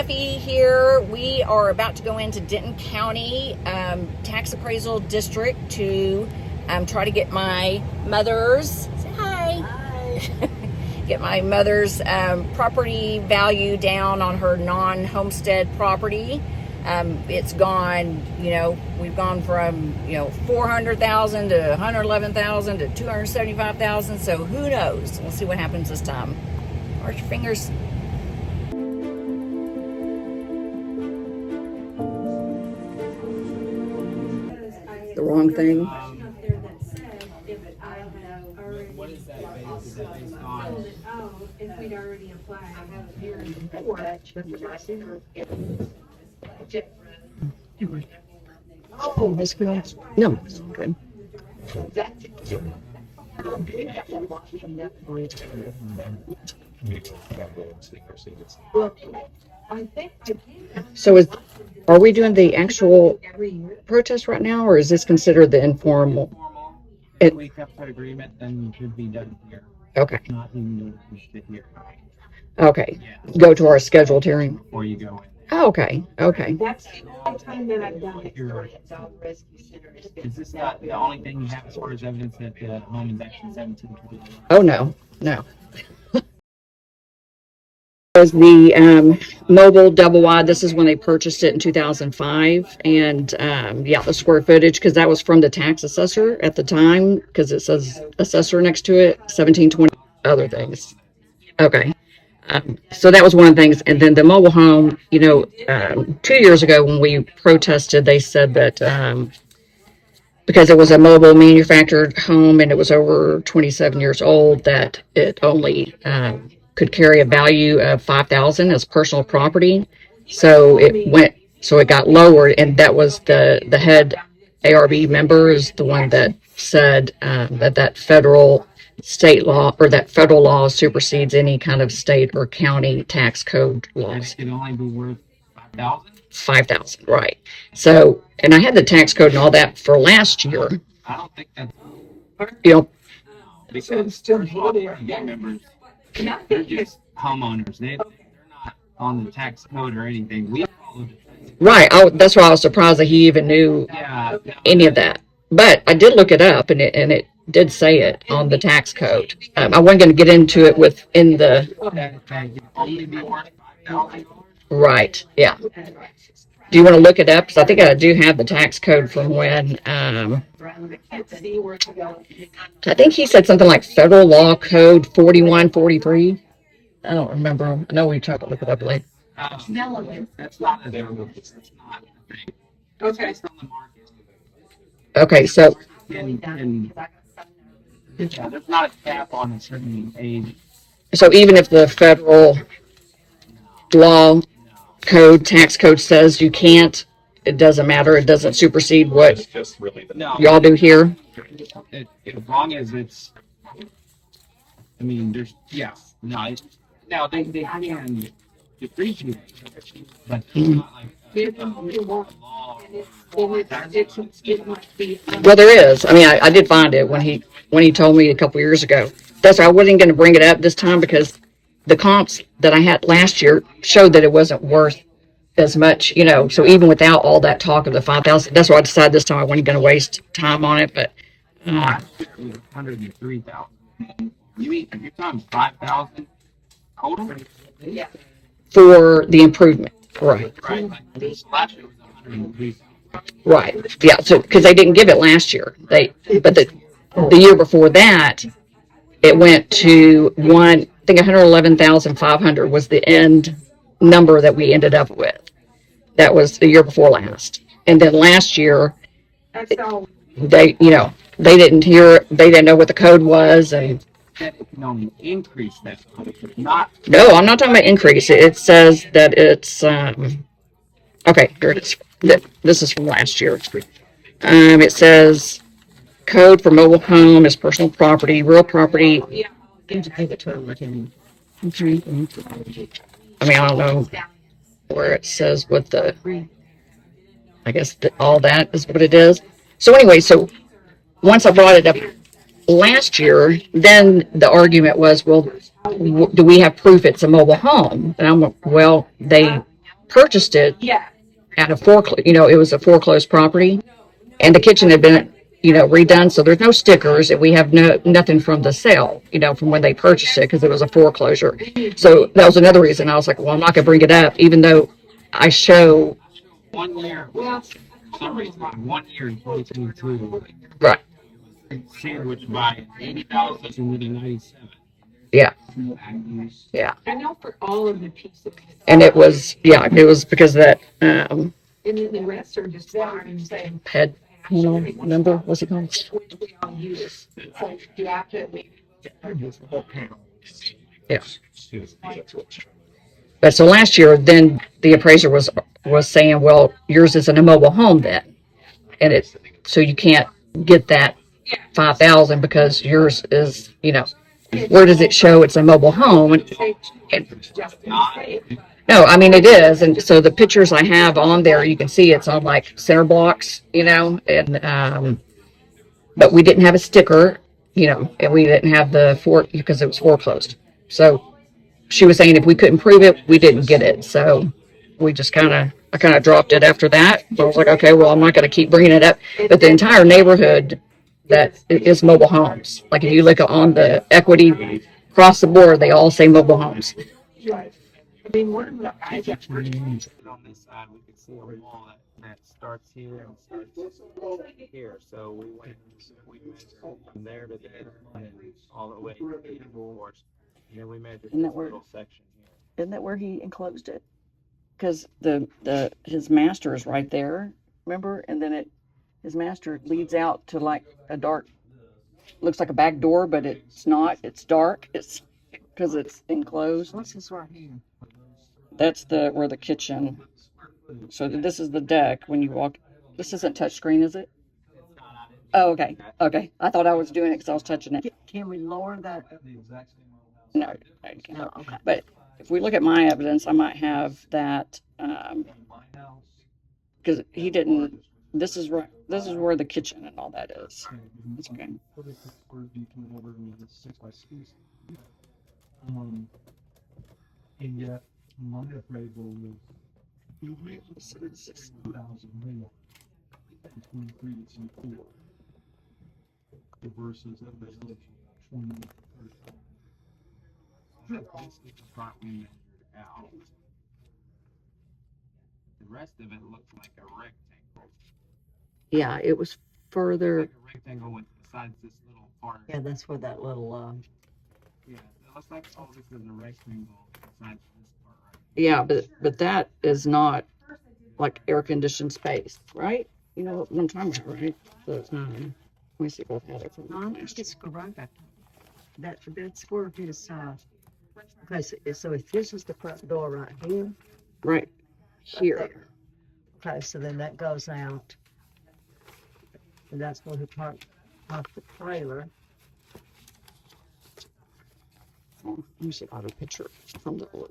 Steffi here. We are about to go into Denton County Tax Appraisal District to try to get my mother's, say hi. Get my mother's property value down on her non-homestead property. It's gone, we've gone from, 400,000 to 111,000 to 275,000. So who knows? We'll see what happens this time. Cross your fingers. The wrong thing. What is that base? Is that based on? If we'd already applied, I have a hearing. Oh, that's good. No, it's good. So are we doing the actual protest right now, or is this considered the informal? If we have an agreement, then it should be done here. Okay. Not even here. Okay. Yeah. Go to our scheduled hearing. Before you go in. Oh, okay. Okay. That's the only time that I've done it. Is this not the only thing you have as far as evidence that the home is actually 17? Oh, no. Was the mobile double wide. This is when they purchased it in 2005, and the square footage, because that was from the tax assessor at the time, because it says assessor next to it, 1720. Other things. Okay. So that was one of the things. And then the mobile home, 2 years ago when we protested, they said that because it was a mobile manufactured home and it was over 27 years old, that it only could carry a value of $5,000 as personal property. So it got lowered, and that was the head ARB member is the one that said that federal state law, or that federal law, supersedes any kind of state or county tax code laws. It can only be worth 5,000? 5,000, right. So, and I had the tax code and all that for last year. I don't think that's So because still members, they're just homeowners. They're not on the tax code or anything. We followed it. Right. That's why I was surprised that he even knew any of that. But I did look it up, and it did say it on the tax code. I wasn't going to get into it within the. Only be worth 5,000. Right. Yeah. Do you want to look it up? Because I think I do have the tax code from when. I think he said something like Federal Law Code 4143. I don't remember. I know we tried to look it up later. That's not a That's not a thing. Okay. Based on the market. Okay, so And there's not a cap on a certain age. even if the federal law code, tax code says you can't, it doesn't matter. It doesn't supersede what No. y'all do here. As long as it's, there's, now they can depreciate, but it's not like a law. Well, there is. I did find it when he told me a couple years ago. That's why I wasn't going to bring it up this time, because the comps that I had last year showed that it wasn't worth as much, so even without all that talk of the 5,000, that's why I decided this time I wasn't going to waste time on it. But 103,000. You mean you're talking 5,000 total? Yeah. for the improvement, right? Right. Like this last year was 103,000. Right. Yeah. So because they didn't give it last year, but the year before that, it went to I think 111,500 was the end number that we ended up with. That was the year before last, and then last year That's all. they didn't know what the code was, and That it can only increase that, not. no, I'm not talking about increase. It says that it's okay. Here it is. This is from last year. It says code for mobile home is personal property, real property. Yeah. I don't know where it says what I guess all that is what it is. So anyway, once I brought it up last year, then the argument was, well, do we have proof it's a mobile home? And I'm like, well, they purchased it Yeah. at a foreclosed, it was a foreclosed property, and the kitchen had been, redone. So there's no stickers, and we have nothing from the sale, from when they purchased it because it was a foreclosure. So that was another reason I was like, well, I'm not gonna bring it up, even though I show 1 year. Well, for some reason, 1 year in 2022, right, sandwiched by 80,000 to 97. yeah, yeah, I know for all of the pieces. and it was because of that And then the rest are just fine, same. head number. What's it called? Which we all use. So you have to leave. Yeah. But so last year, then the appraiser was saying, well, yours isn't a mobile home then, and it's so you can't get that 5,000 because yours is, where does it show it's a mobile home? No, I mean it is, and so the pictures I have on there, you can see it's on like center blocks, and but we didn't have a sticker, and we didn't have the because it was foreclosed. So she was saying if we couldn't prove it, we didn't get it. So we just I kind of dropped it after that. But I was like, okay, well, I'm not going to keep bringing it up. But the entire neighborhood that is mobile homes. Like if you look on the equity across the board, they all say mobile homes. Right. I mean, one of the guys that On this side, we could see a wall that starts here and starts here. So we measured from there to there, and then all the way to the doors. And then we measured Isn't that this where- little section here. Isn't that where he enclosed it? Because his master is right there, remember? And then his master leads out to like a dark, looks like a back door, but it's not. It's dark. It's because it's enclosed. What's this right here? That's where the kitchen. So this is the deck when you walk. This isn't touchscreen, is it? Oh, okay. Okay. I thought I was doing it because I was touching it. Can we lower that? No, I can't. No, okay. But if we look at my evidence, I might have that because he didn't. This is right. This is where the kitchen and all that is. It's okay. And yet, my appraisal was 2,000 more between 3 and 4 versus a village 20. This is the part we measured out. The rest of it looks like a rectangle. Yeah, it was further. Like a rectangle with besides this little part. Yeah, that's where that little, Yeah, it looks like all this is a rectangle besides this part right Yeah, but that is not like air conditioned space, right? You know what I'm talking about, right? So it's not. Let me see if I've had it from I think it's correct. That square is, okay, so if this is the front door right here, right here. there. Okay, so then that goes out. And that's where he parked the trailer. Oh, let me see if I have a picture from the old.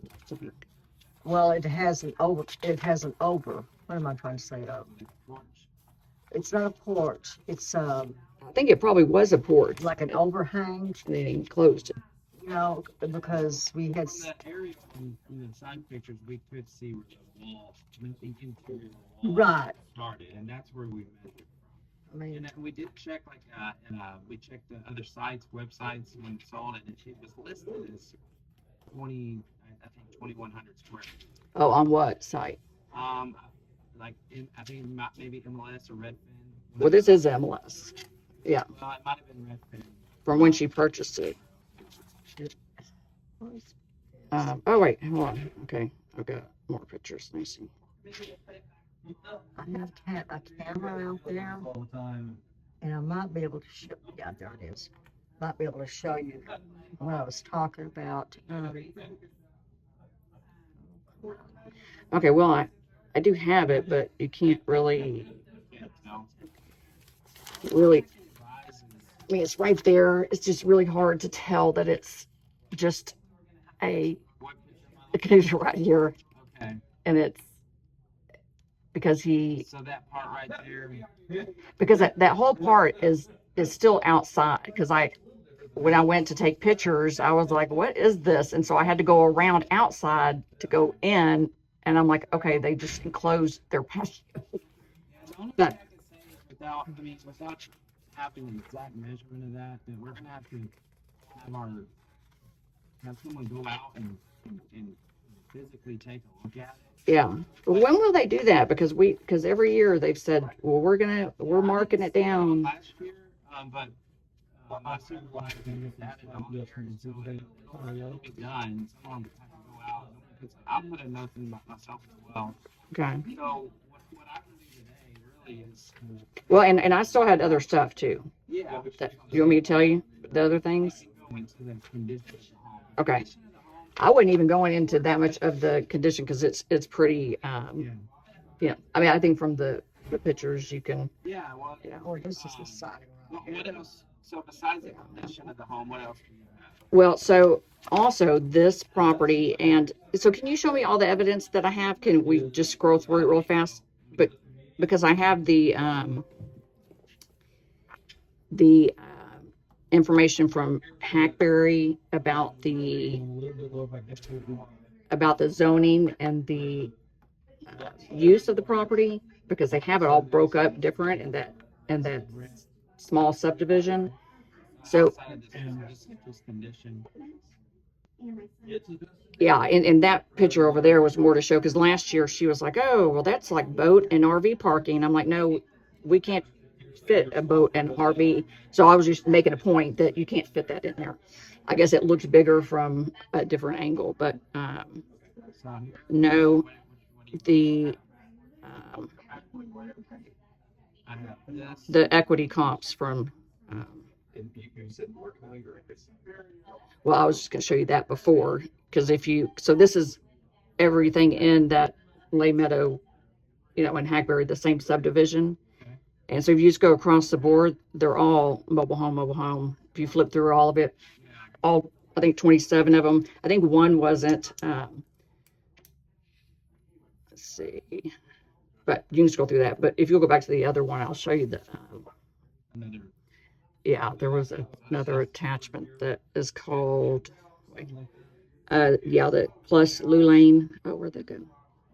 Well, it has an over, what am I trying to say? It's not a porch, it's, I think it probably was a porch, like an overhang, and then he closed it. because we had, From that area in the side pictures, we could see where the wall, the interior wall right, started, and that's where we measured. I mean, And we did check we checked the other sites, websites when it sold it, and it was listed as 2,100 square. Oh, on what site? Like I think maybe MLS or Redfin. Well, this is MLS Well, it might have been Redfin. from when she purchased it. Oh wait, hold on. Okay, I've got more pictures. Let me see. I have a camera out there, All the time. and I might be able to show, yeah, there it is. Might be able to show you what I was talking about. Okay, well I do have it, but you can't really. Can't tell. Really, Size is- I mean, it's right there. It's just really hard to tell that it's just a What container right here, Okay, and it's because so that part right there. because that whole part is still outside. Because when I went to take pictures, I was like, "What is this?" And so I had to go around outside to go in And I'm like, okay, they just enclosed their patio. Yeah, the only But- thing I can say is without having an exact measurement of that, then we're gonna have to have someone go out and physically take a look at it. Yeah. When will they do that? Because every year they've said, well, we're marking it down. Last year, but my supervisor just added on there, so it'll be done. Someone will have to go out. I'll put a note in myself as well. Okay. So what I can do today really is, Well, and I still had other stuff too. yeah. You want me to tell you the other things? Go into the condition of the home. Okay. Condition of the home, I wouldn't even go into that much of the condition because it's pretty, yeah. I mean, I think from the pictures you can, yeah, well, Or this is the side. what else? So besides the condition of the home, what else do you have? well, so also this property, and so can you show me all the evidence that I have? Can we just scroll through it real fast? But because I have the information from Hackberry about the zoning and the use of the property, because they have it all broke up different in that small subdivision. So Outside of this condition. yeah, and that picture over there was more to show, because last year she was like, oh, well, that's like boat and RV parking. I'm like, no, we can't fit a boat and RV. So I was just making a point that you can't fit that in there. I guess it looks bigger from a different angle, but So here, no, the I have this. the equity comps from well, I was just going to show you that before, because so this is everything in that Lay Meadow, in Hackberry, the same subdivision. And so if you just go across the board, they're all mobile home. If you flip through all of it, all, I think 27 of them. I think one wasn't, let's see, but you can scroll through that. But if you'll go back to the other one, I'll show you Another. yeah, there was another attachment that is called, the plus Lou Lane. Oh, where'd that go?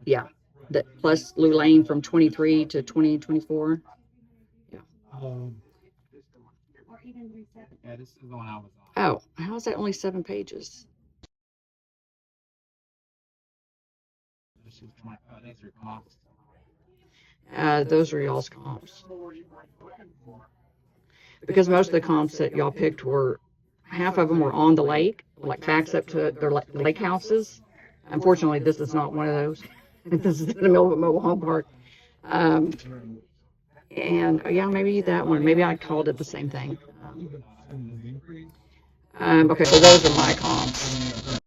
Yeah, the plus Lou Lane from 23 to 2024. Yeah, this is the one I was on. Oh, how is that only 7 pages? This is my, these are comps. Those are y'all's comps. Because most of the comps that y'all picked were, half of them were on the lake, like backs up to their lake houses. Unfortunately, this is not one of those. This is in the middle of a mobile home park. And yeah, maybe that one. Maybe I called it the same thing. Okay, so those are my comps.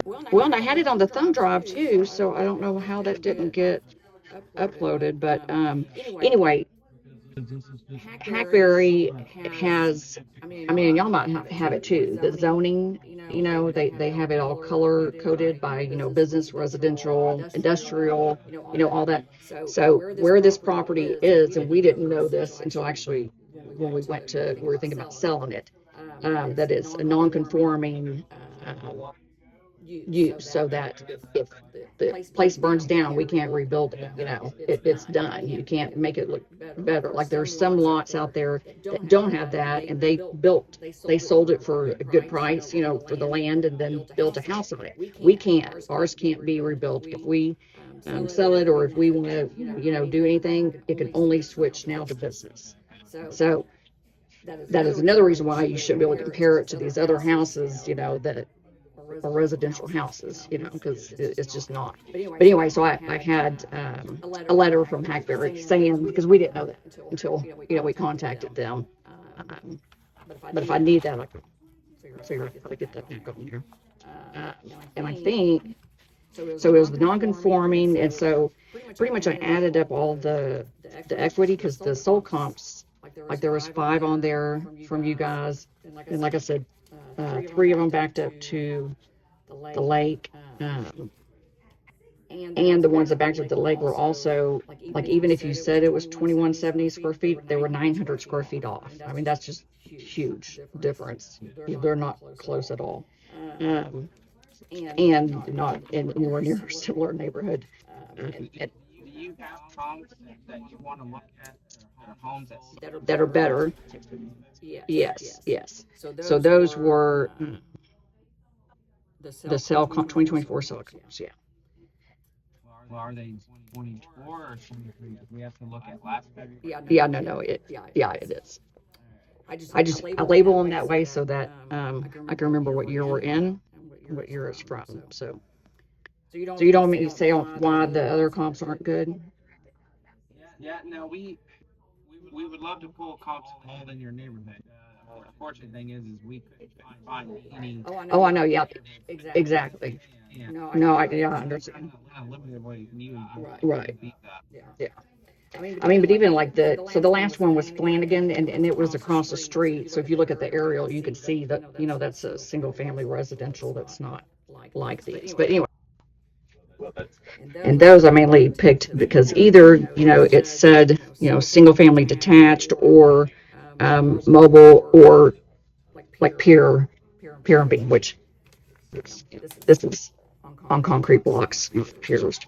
Well, and I had it on the thumb drive too, so I don't know how that didn't get uploaded. But anyway, Hackberry has, I mean, y'all might have it too. The zoning, they have it all color coded by, business, residential, industrial, all that. So where this property is, and we didn't know this until actually when we were thinking about selling it, that it's a non-conforming use, so that if the place burns down, we can't rebuild it. It's done. You can't make it look better. Like there's some lots out there that don't have that, and they sold it for a good price, for the land, and then built a house on it. We can't. Ours can't be rebuilt. If we sell it, or if we want to, do anything, it can only switch now to business. So that is another reason why you shouldn't be able to compare it to these other houses, that are residential houses, because it's just not. But anyway, so I had a letter from Hackberry saying, because we didn't know that until, we contacted them. But if I need that, I can figure out how to get that back on here. And I think, so it was the non-conforming, and so pretty much I added up all the equity, because the sold comps, like there was 5 on there from you guys, and like I said, 3 of them backed up to the lake, and the ones that backed up to the lake were also, like, even if you said it was 2170 square feet, they were 900 square feet off. I mean, that's just huge difference. They're not close at all. and not in anywhere near a similar neighborhood. And Do you have homes that you want to look at, or homes that are better. Yes, yes. So those were the cell 2024 cell comps. Yeah. well, are they 24 or 23? We have to look at last February. Yeah. No. It is. I label them that way so that I can remember what year we're in and what year it's from. So you don't want me to say why the other comps aren't good? Yeah, no, we would love to pull comps all in your neighborhood. The unfortunate thing is we couldn't find any. Oh, I know. Yeah, exactly. Yeah, No, I understand. kind of limited what you Right. beat that. Yeah. I mean, but even like the last one was Flanagan, and it was across the street. So if you look at the aerial, you could see that, that's a single family residential that's not like these. But anyway, and those I mainly picked because either, it said, single family detached or mobile or like pier and beam, which this is on concrete blocks, piers.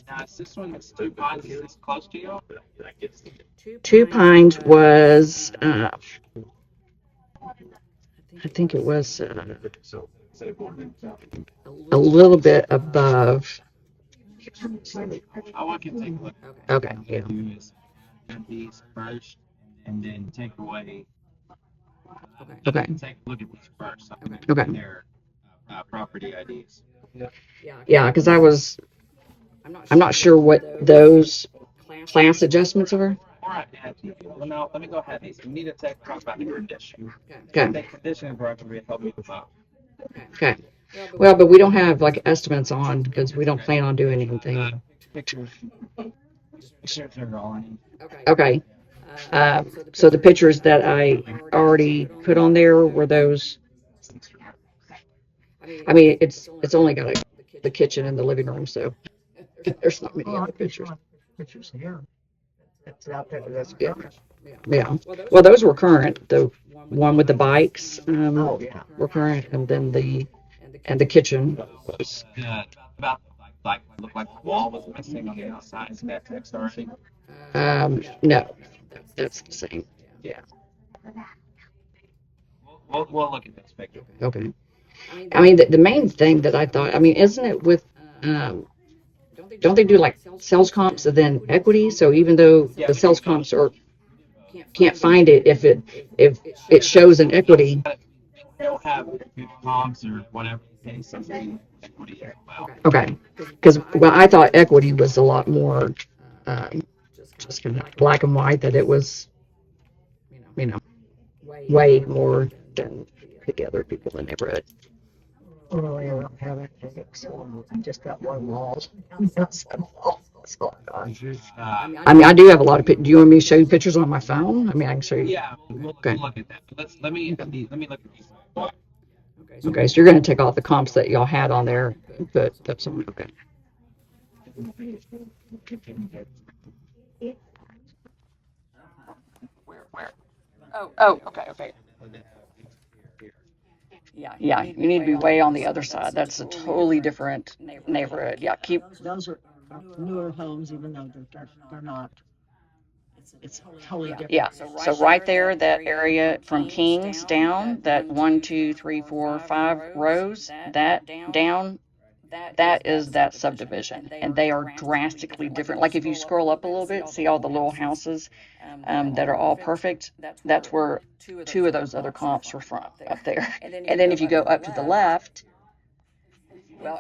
Now, is this one that's 2 Pines? Is this close to you? Two Pines was, I think it was a little bit above. I can take a look. Okay, What yeah. we do is add these first, and then take away. Okay. Take a look at these first. Okay. Their property IDs. Yeah, because I'm not sure what those class adjustments are. All right, well, now let me go ahead. We need to talk about the condition. Okay. The condition of record help me with that. Okay. Well, but we don't have like estimates on because we don't plan on doing anything. Pictures. Pictures are all I need. Okay. So the pictures that I already put on there were those. I mean, it's only got the kitchen and the living room, so there's not many other pictures. Pictures here. That's out there, that's Yeah. current. Yeah. Well, those were current. The one with the bikes Oh, yeah. were current, and then the kitchen was. About like looked like the wall was missing on the outside. Is that text already? No, that's the same. Yeah. We'll look at this picture. Okay. I mean, the main thing that I thought, I mean, isn't it with, don't they do like sales comps and then equity? So even though the sales comps can't find it if it shows an equity. They don't have good comps or whatever the case is. Equity as well. Okay. Because I thought equity was a lot more just kind of black and white, that it was, way more than the other people in the neighborhood. Oh, I don't have anything, so I just got one wall. That's all I got. I mean, I do have a lot of pictures. Do you want me to show you pictures on my phone? I mean, I can show you. Yeah, we'll look at that. Let me look at these. Okay, so you're going to take off the comps that y'all had on there, but that's okay. Where? Oh, okay. Yeah, you need to be way on the other side. That's a totally different neighborhood. Yeah, Those are newer homes, even though they're not. It's totally different. Yeah, so right there, that area from Kings down, that 1, 2, 3, 4, 5 rows, that down, that is that subdivision, and they are drastically different. Like if you scroll up a little bit, see all the little houses that are all perfect. That's where two of those other comps are from, up there. And then if you go up to the left,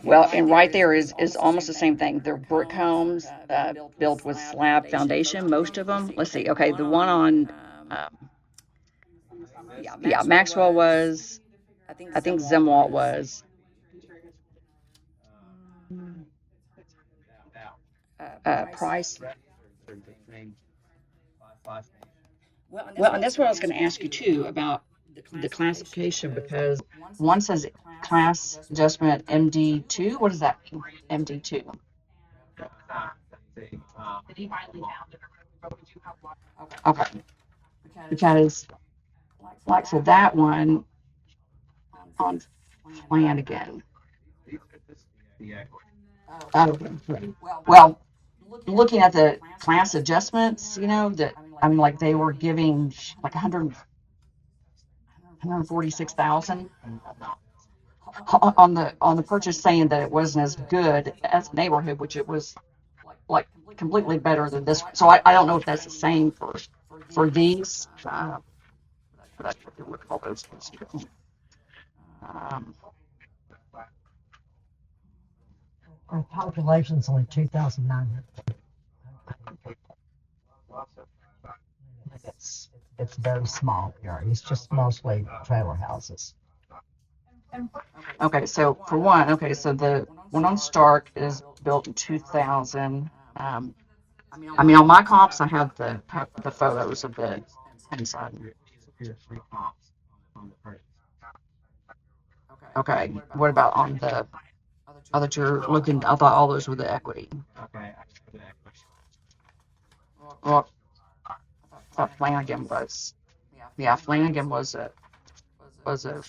well, and right there is almost the same thing. They're brick homes built with slab foundation, most of them. Let's see. Okay, the one on, Maxwell was, I think Zimwalt was. Price. Well, and that's what I was going to ask you too about the classification, because one says class adjustment MD2. What does that mean? MD2. Okay. Because like for that one, on Flanagan. The equity. Well, looking at the class adjustments, that I mean, like they were giving like 146,000 on the purchase, saying that it wasn't as good as neighborhood, which it was like completely better than this one. So I don't know if that's the same for these. But I forget what all those things do. Our population's only 2,900. It's very small here. It's just mostly trailer houses. Okay, so for one, so the one on Stark is built in 2000. I mean, on my comps, I have the photos of the inside. Here's 3 comps on the purchase. Okay, what about on the other you're looking? I thought all those were the equity. Okay, I see the equity. Well, I thought Flanagan was. Yeah, Flanagan was a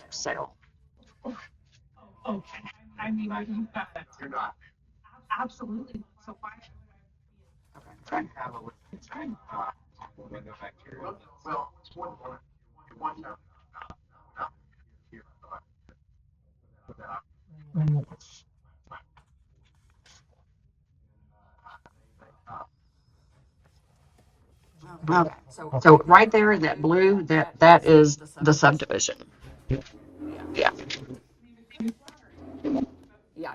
sale. Okay, I mean, you've got that. You're not. Absolutely. So why? Okay. Have a look. We'll go back to your. Okay. So right there, that blue, that is the subdivision. Yeah.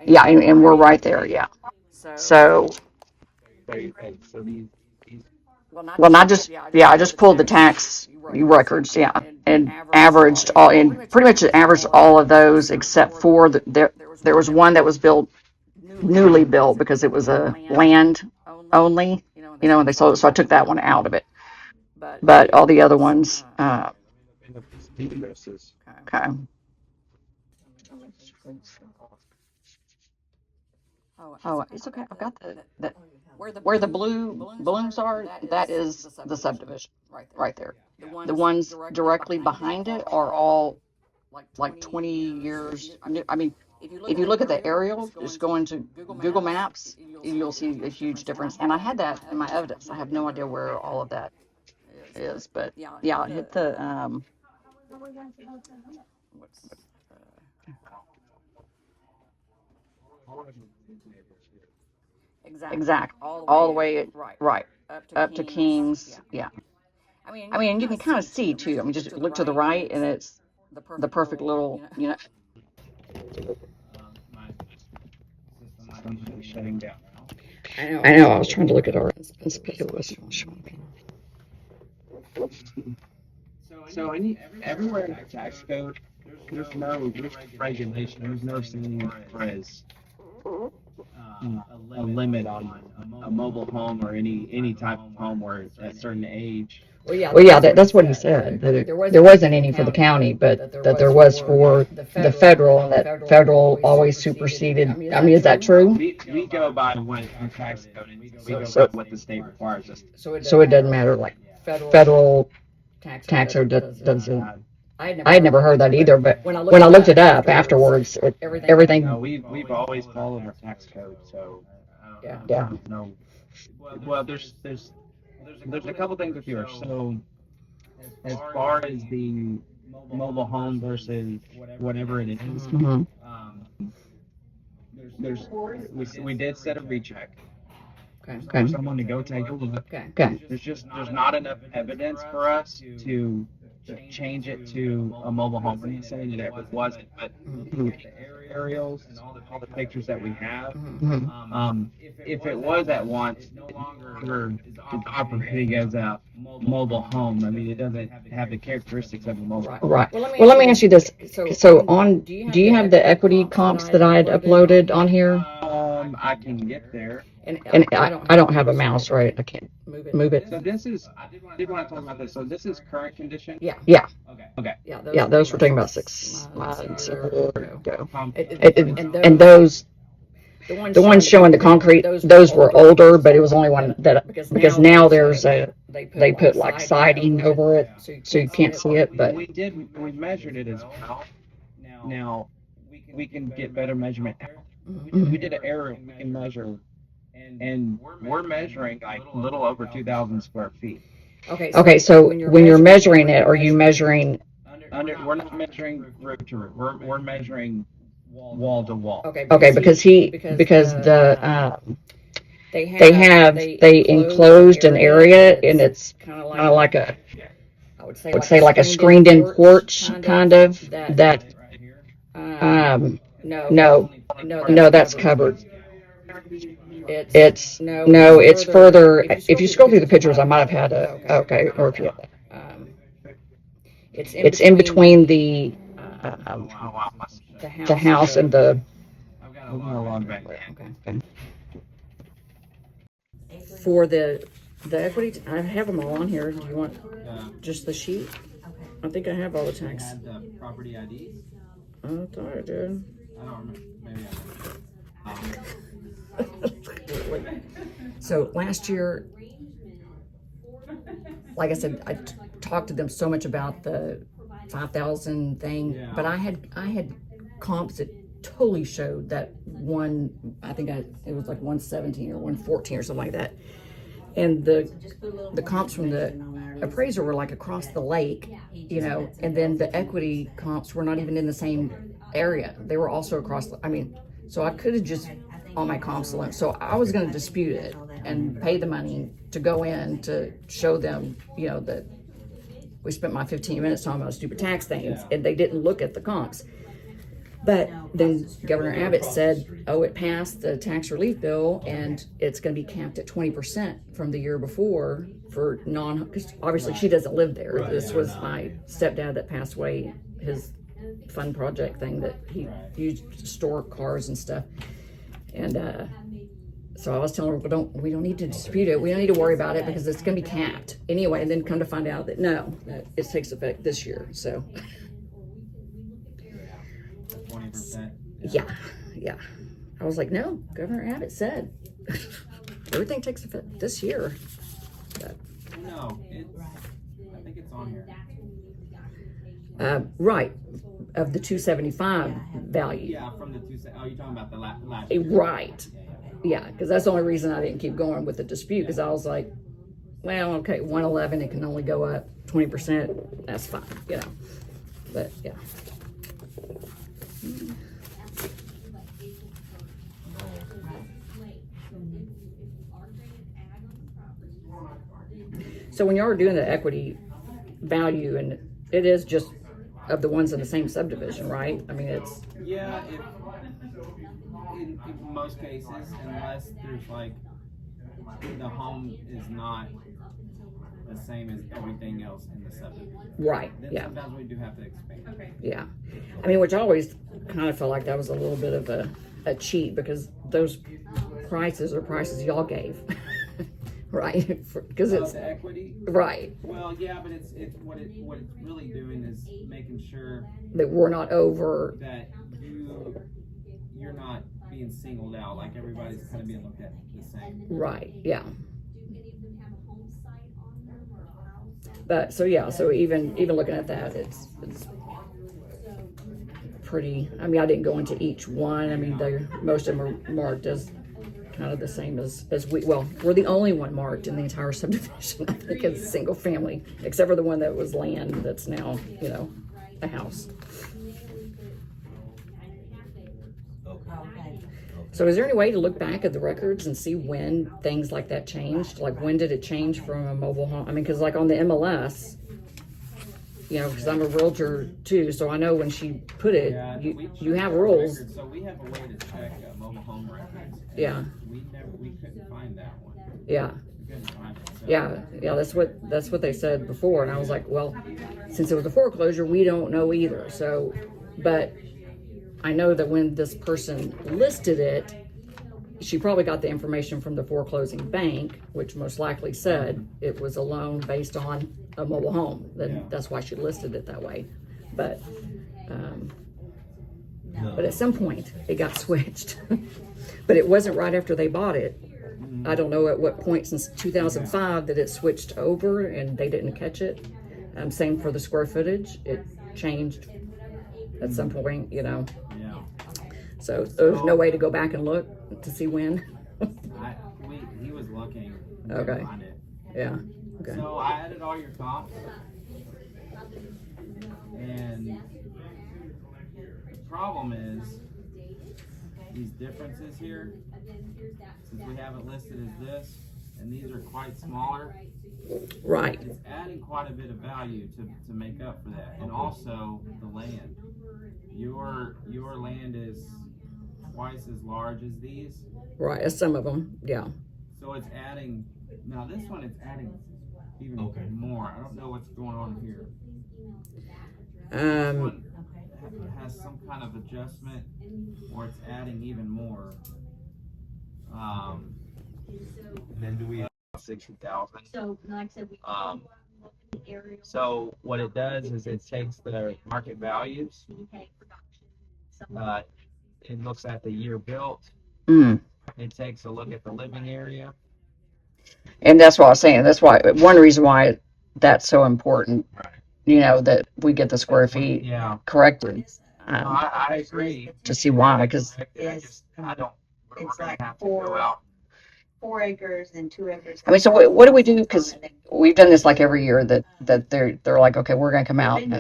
Yeah, and we're right there. Yeah. So, Okay, so these. well, not just, I just pulled the tax records, yeah, and averaged all, and pretty much averaged all of those except for there was one that was built, newly built, because it was a land only, and they sold it, so I took that one out of it. But all the other ones, okay. Oh, it's okay. I've got the where the blue balloons are. That is the subdivision right there. The ones directly behind it are all like 20 years. I mean, if you look at the aerial, just go into Google Maps, you'll see a huge difference. And I had that in my evidence. I have no idea where all of that is, but yeah, I hit the exact all the way right up to Kings. Yeah. I mean, you can kind of see too. I mean, just look to the right, and it's the perfect little, Shutting down now. I know. I was trying to look at our. It was showing me. So everywhere in the tax code, there's regulation, there's no saying for as a limit on a mobile home or any type of home where it's at a certain age. Well, yeah, that's what he said. That there wasn't any for the county, but that there was for the federal, and that federal always superseded. I mean, is that true? We go by what the tax code is. We go by what the state requires us. So it doesn't matter, like federal tax or doesn't. I had never heard that either, but when I looked it up afterwards, everything. No, we've always followed our tax code, so Yeah. no. Well, there's a couple things with yours. So as far as the mobile home versus whatever it is, Mm-hmm. we did set a recheck Okay. for someone to go take a look. Okay. There's not enough evidence for us to change it to a mobile home. I'm not saying that it wasn't, but the aerials and all the pictures that we have, Mm-hmm. if it was at once, the operating as a mobile home. I mean, it doesn't have the characteristics of a mobile home. Right. Well, let me ask you this. So do you have the equity comps that I had uploaded on here? I can get there. And I don't have a mouse, right? I can't move it. So this is, I did want to talk about this. So this is current condition? Yeah. Okay. Yeah, those were talking about 6 months ago. And And those, the ones showing the concrete, those were older, but it was only one that, because now they put like siding over it, so you can't see it, but. we measured it as well. Now we can get better measurement. Mhm. We did an error in measure, and we're measuring like a little over 2,000 square feet. Okay, so when you're measuring it, are you measuring? We're not measuring roof to roof. We're measuring wall to wall. Okay, because they enclosed an area and it's kind of like a, I would say like a screened in porch kind of that. Right here. No, no, that's covered. It's no, it's further. If you scroll through the pictures, I might have had a okay, or if you, it's in between um, the house and the. I've got a log back there. Okay. For the equity, I have them all on here. Do you want just the sheet? I think I have all the tax. Had the property IDs. I thought I did. I don't remember. Maybe I did. So last year, like I said, I talked to them so much about the 5,000 thing, Yeah. but I had comps that totally showed that one. I think it was like 117 or 114 or something like that, and the comps from the appraiser were like across the lake, you know, and then the equity comps were not even in the same area. They were also across. I mean, so I could have just on my comps alone. So I was going to dispute it and pay the money to go in to show them, you know, that we spent my 15 minutes talking about stupid tax things, and they didn't look at the comps. But then Governor Abbott said, oh, it passed the tax relief bill and it's going to be capped at 20% from the year before for because obviously she doesn't live there. This was my stepdad that passed away, his fun project thing that he used to store cars and stuff. And so I was telling her, we don't need to dispute it. We don't need to worry about it because it's going to be capped anyway. And then come to find out that no, that it takes effect this year. So 20%. yeah. I was like, no, Governor Abbott said everything takes effect this year. But, No, I think it's on here. right, of the 275 value. Yeah, from the two. Oh, you're talking about the last year. Right. Yeah, because that's the only reason I didn't keep going with the dispute, because I was like, well, okay, 111, it can only go up 20%. That's fine, you know. But yeah. So when you are doing the equity value, and it is just of the ones in the same subdivision, right? I mean, it's Yeah, in most cases, unless there's like the home is not the same as everything else in the subdivision. right. Then Yeah, sometimes we do have to expand. Okay. yeah. I mean, which I always kind of felt like that was a little bit of a cheat, because those prices are prices y'all gave, right? Because it's The equity. right Well, yeah, but it's what it's really doing is making sure that we're not over. that you're not being singled out, like everybody's kind of being looked at the same. Right. Yeah. But so yeah, so even looking at that, it's pretty. I mean, I didn't go into each one. I mean, most of them are marked as kind of the same as we. Well, we're the only one marked in the entire subdivision, I think, as single family, except for the one that was land that's now, you know, a house. So is there any way to look back at the records and see when things like that changed? Like, when did it change from a mobile home? I mean, because like on the MLS, you know, because I'm a realtor too, so I know when she put it, Yeah, you have rules. Records, so we have a way to check mobile home records. and Yeah. We couldn't find that one. Yeah, We couldn't find it. So yeah, that's what they said before, and I was like, well, since it was a foreclosure, we don't know either. So, but I know that when this person listed it, she probably got the information from the foreclosing bank, which most likely said it was a loan based on a mobile home. Then Yeah. that's why she listed it that way. But at some point it got switched. But it wasn't right after they bought it. I don't know at what point since 2005 that it switched over and they didn't catch it. Same for the square footage. It changed at some point, you know. Yeah. So there's no way to go back and look to see when. He was looking. We Okay. couldn't find it. Yeah. Okay. So I added all your comps. And the problem is these differences here, since we have it listed as this, and these are quite smaller, Right. it's adding quite a bit of value to make up for that. And also the land. Your land is twice as large as these. Right. As some of them. Yeah. So it's adding, now this one it's adding even more. I don't know what's going on here. This one has some kind of adjustment or it's adding even more. Then do we have 60,000. So, like I said, we aerial So what it does is it takes the market values. okay, production. It looks at the year built. Mm. It takes a look at the living area. And that's what I was saying. That's why one reason why that's so important. Right. You know, that we get the square feet Yeah, corrected. no, I agree. To see why, because I don't. We're It's gonna like have to go out. 4 acres and 2 acres. I mean, so what do we do? Because we've done this like every year that they're like, okay, we're gonna come out. And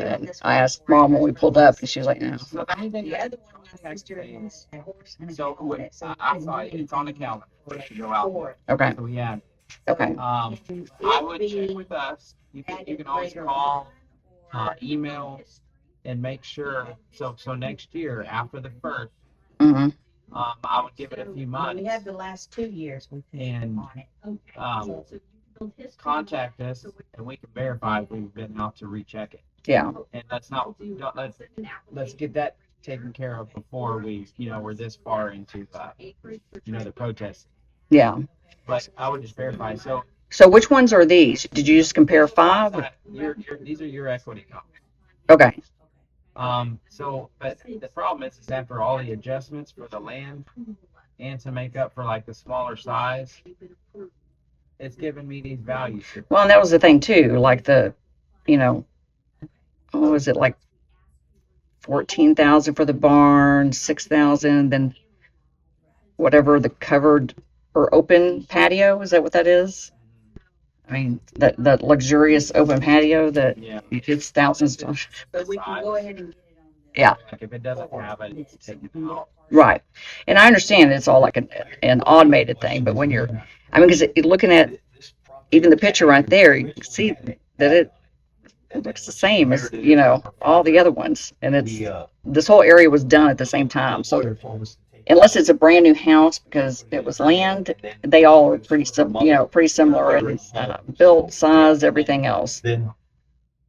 I asked Mom when we pulled up, and she was like, no. So the only thing The other one was next sister phase. and a horse and a So cow on it. So I saw it. It's on the calendar. We're gonna go out. four. Okay. So we had. Okay. I would check with us. You can always call, email, and make sure. So next year after the first, Mm-hmm. I would give it a few months We have the last 2 years we put and on it. contact us, and we can verify if we've been out to recheck it. Yeah. And let's get that taken care of before we're this far into the protest. Yeah. But I would just verify. So So which ones are these? Did you just compare 5? these are your equity comps. Okay. But the problem is after all the adjustments for the land and to make up for like the smaller size, it's giving me these values. Well, and that was the thing too. Like what was it, like 14,000 for the barn, 6,000, then whatever the covered or open patio, is that what that is? I mean, that luxurious open patio that Yeah. it's thousands of. But we can go ahead and get it on the. Yeah. Like if it doesn't have it, it's taken out. Right. And I understand it's all like an automated thing, but when you're, I mean, because looking at even the picture right there, you can see that it looks the same as, all the other ones. And this whole area was done at the same time. So unless it's a brand new house because it was land, they all are pretty similar in built, size, everything else. Then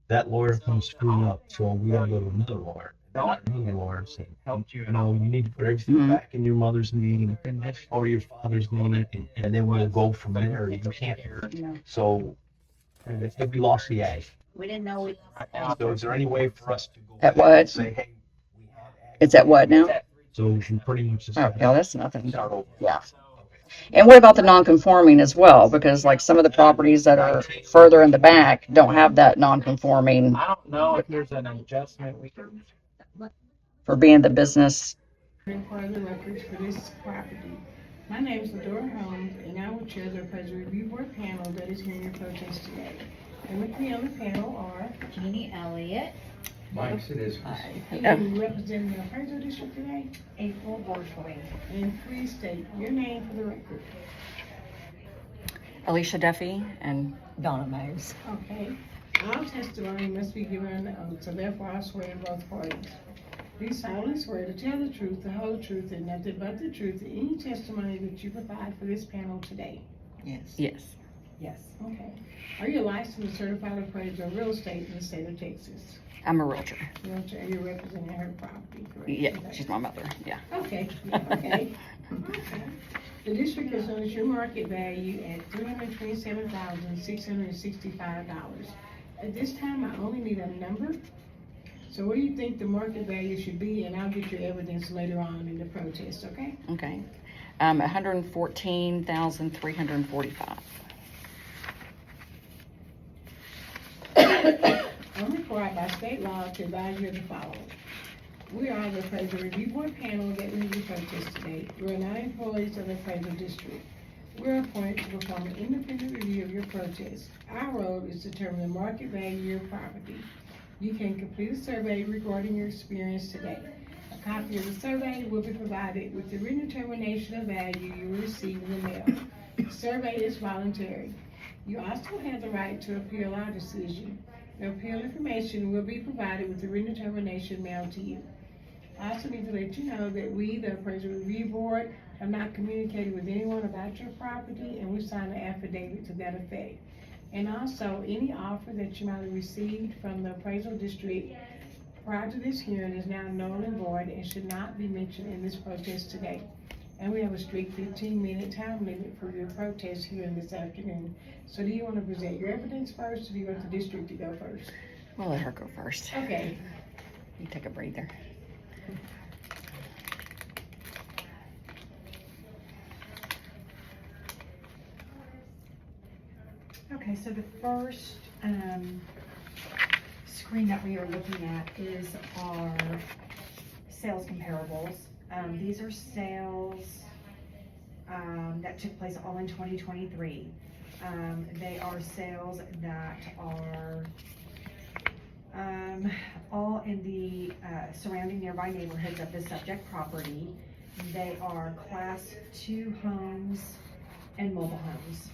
that lawyer comes screwing up, so we gotta go to another lawyer. Another lawyer said, Helped you. you need to put everything Mhm. back in your mother's name or your father's name, and then we'll go from there. You can't. So we lost the ag. We didn't know we. So is there any way for us to go At back and what? say, hey, we had ag? It's at what now? So we pretty much just Oh, yeah, that's nothing. start over. Yeah. And what about the non-conforming as well? Because like some of the properties that are further in the back don't have that non-conforming I don't know if there's an adjustment we can. for being the business. Part of the records for this property. My name is Ladora Holmes, and I will chair the appraisal review board panel that is hearing your protest today. And with me on the panel are, Jeannie Elliott, Mike said this. who represent the appraisal district today, April Borchway. and please state your name for the record. Alicia Duffy and Donna Mays. Okay. All testimony must be given under oath, so therefore I swear in both parties. Do solemnly swear to tell the truth, the whole truth, and nothing but the truth in any testimony that you provide for this panel today. Yes. yes. Yes. Okay. Are you a licensed certified appraiser of real estate in the state of Texas? I'm a realtor. You're representing her property, correct? Yeah, Okay. she's my mother. Yeah. Okay, yeah, okay. Okay. The district has noticed your market value at $327,665. At this time, I only need a number. So what do you think the market value should be? And I'll get your evidence later on in the protest, okay? Okay. 114,345. I'm required by state law to advise you of the following. We are the appraisal review board panel that we will protest today. We are not employees of the appraisal district. We are appointed to perform an independent review of your protest. Our role is to determine the market value of your property. You can complete a survey regarding your experience today. A copy of the survey will be provided with the written determination of value you will receive in the mail. The survey is voluntary. You also have the right to appeal our decision. The appeal information will be provided with the written determination mailed to you. I also need to let you know that we, the appraisal review board, have not communicated with anyone about your property, and we signed an affidavit to that effect. And also, any offer that you might have received from the appraisal district prior to this hearing is now null and void and should not be mentioned in this protest today. And we have a strict 15-minute time limit for your protest hearing this afternoon. So do you want to present your evidence first, or do you want the district to go first? We'll let her go first. Okay. You take a breather. Okay, so the first screen that we are looking at is our sales comparables. These are sales that took place all in 2023. They are sales that are all in the surrounding nearby neighborhoods of the subject property. They are Class 2 homes and mobile homes.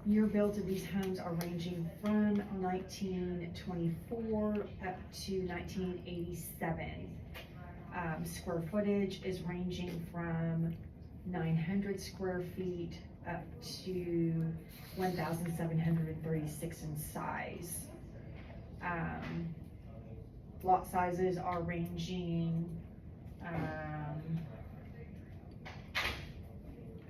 Year builds of these homes are ranging from 1924 up to 1987. Square footage is ranging from 900 square feet up to 1,736 in size. Lot sizes are ranging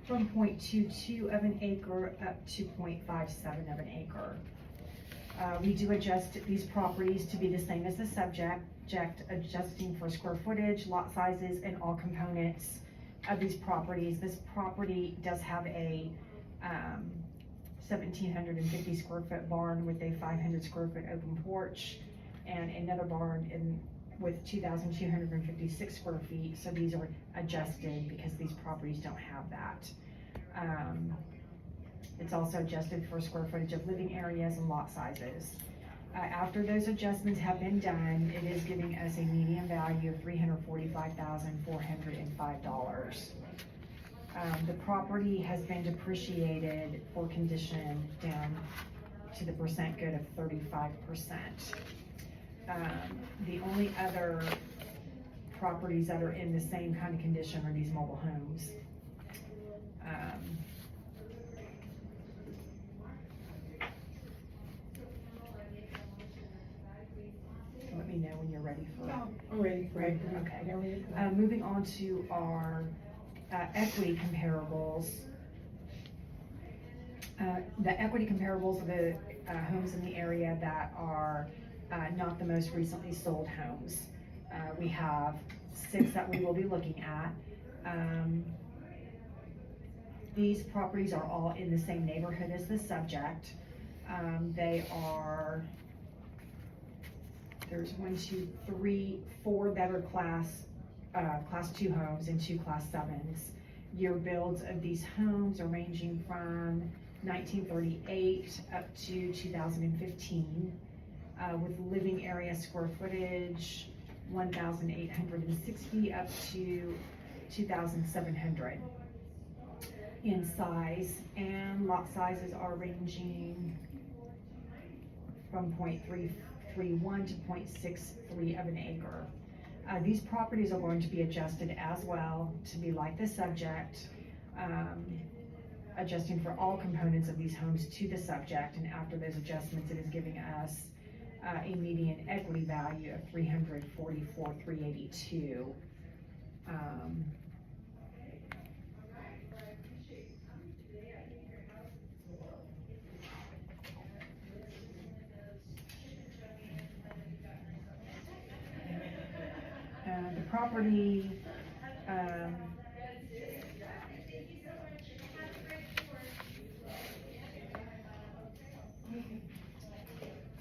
from 0.22 of an acre up to 0.57 of an acre. We do adjust these properties to be the same as the subject, adjusting for square footage, lot sizes, and all components of these properties. This property does have a 1,750 square foot barn with a 500 square foot open porch, and another barn with 2,256 square feet. So these are adjusted because these properties don't have that. It's also adjusted for square footage of living areas and lot sizes. After those adjustments have been done, it is giving us a median value of $345,405. The property has been depreciated for condition down to the percent good of 35%. The only other properties that are in the same kind of condition are these mobile homes. Let me know when you're ready for. I'm ready for it. Okay. Moving on to our equity comparables. The equity comparables are the homes in the area that are not the most recently sold homes. We have 6 that we will be looking at. These properties are all in the same neighborhood as the subject. They are, there's 1, 2, 3, 4 that are class 2 homes and 2 class 7s. Year builds of these homes are ranging from 1938 up to 2015, with living area square footage 1,860 up to 2,700 in size, and lot sizes are ranging from 0.331 to 0.63 of an acre. These properties are going to be adjusted as well to be like the subject, adjusting for all components of these homes to the subject, and after those adjustments, it is giving us a median equity value of $344,382. The property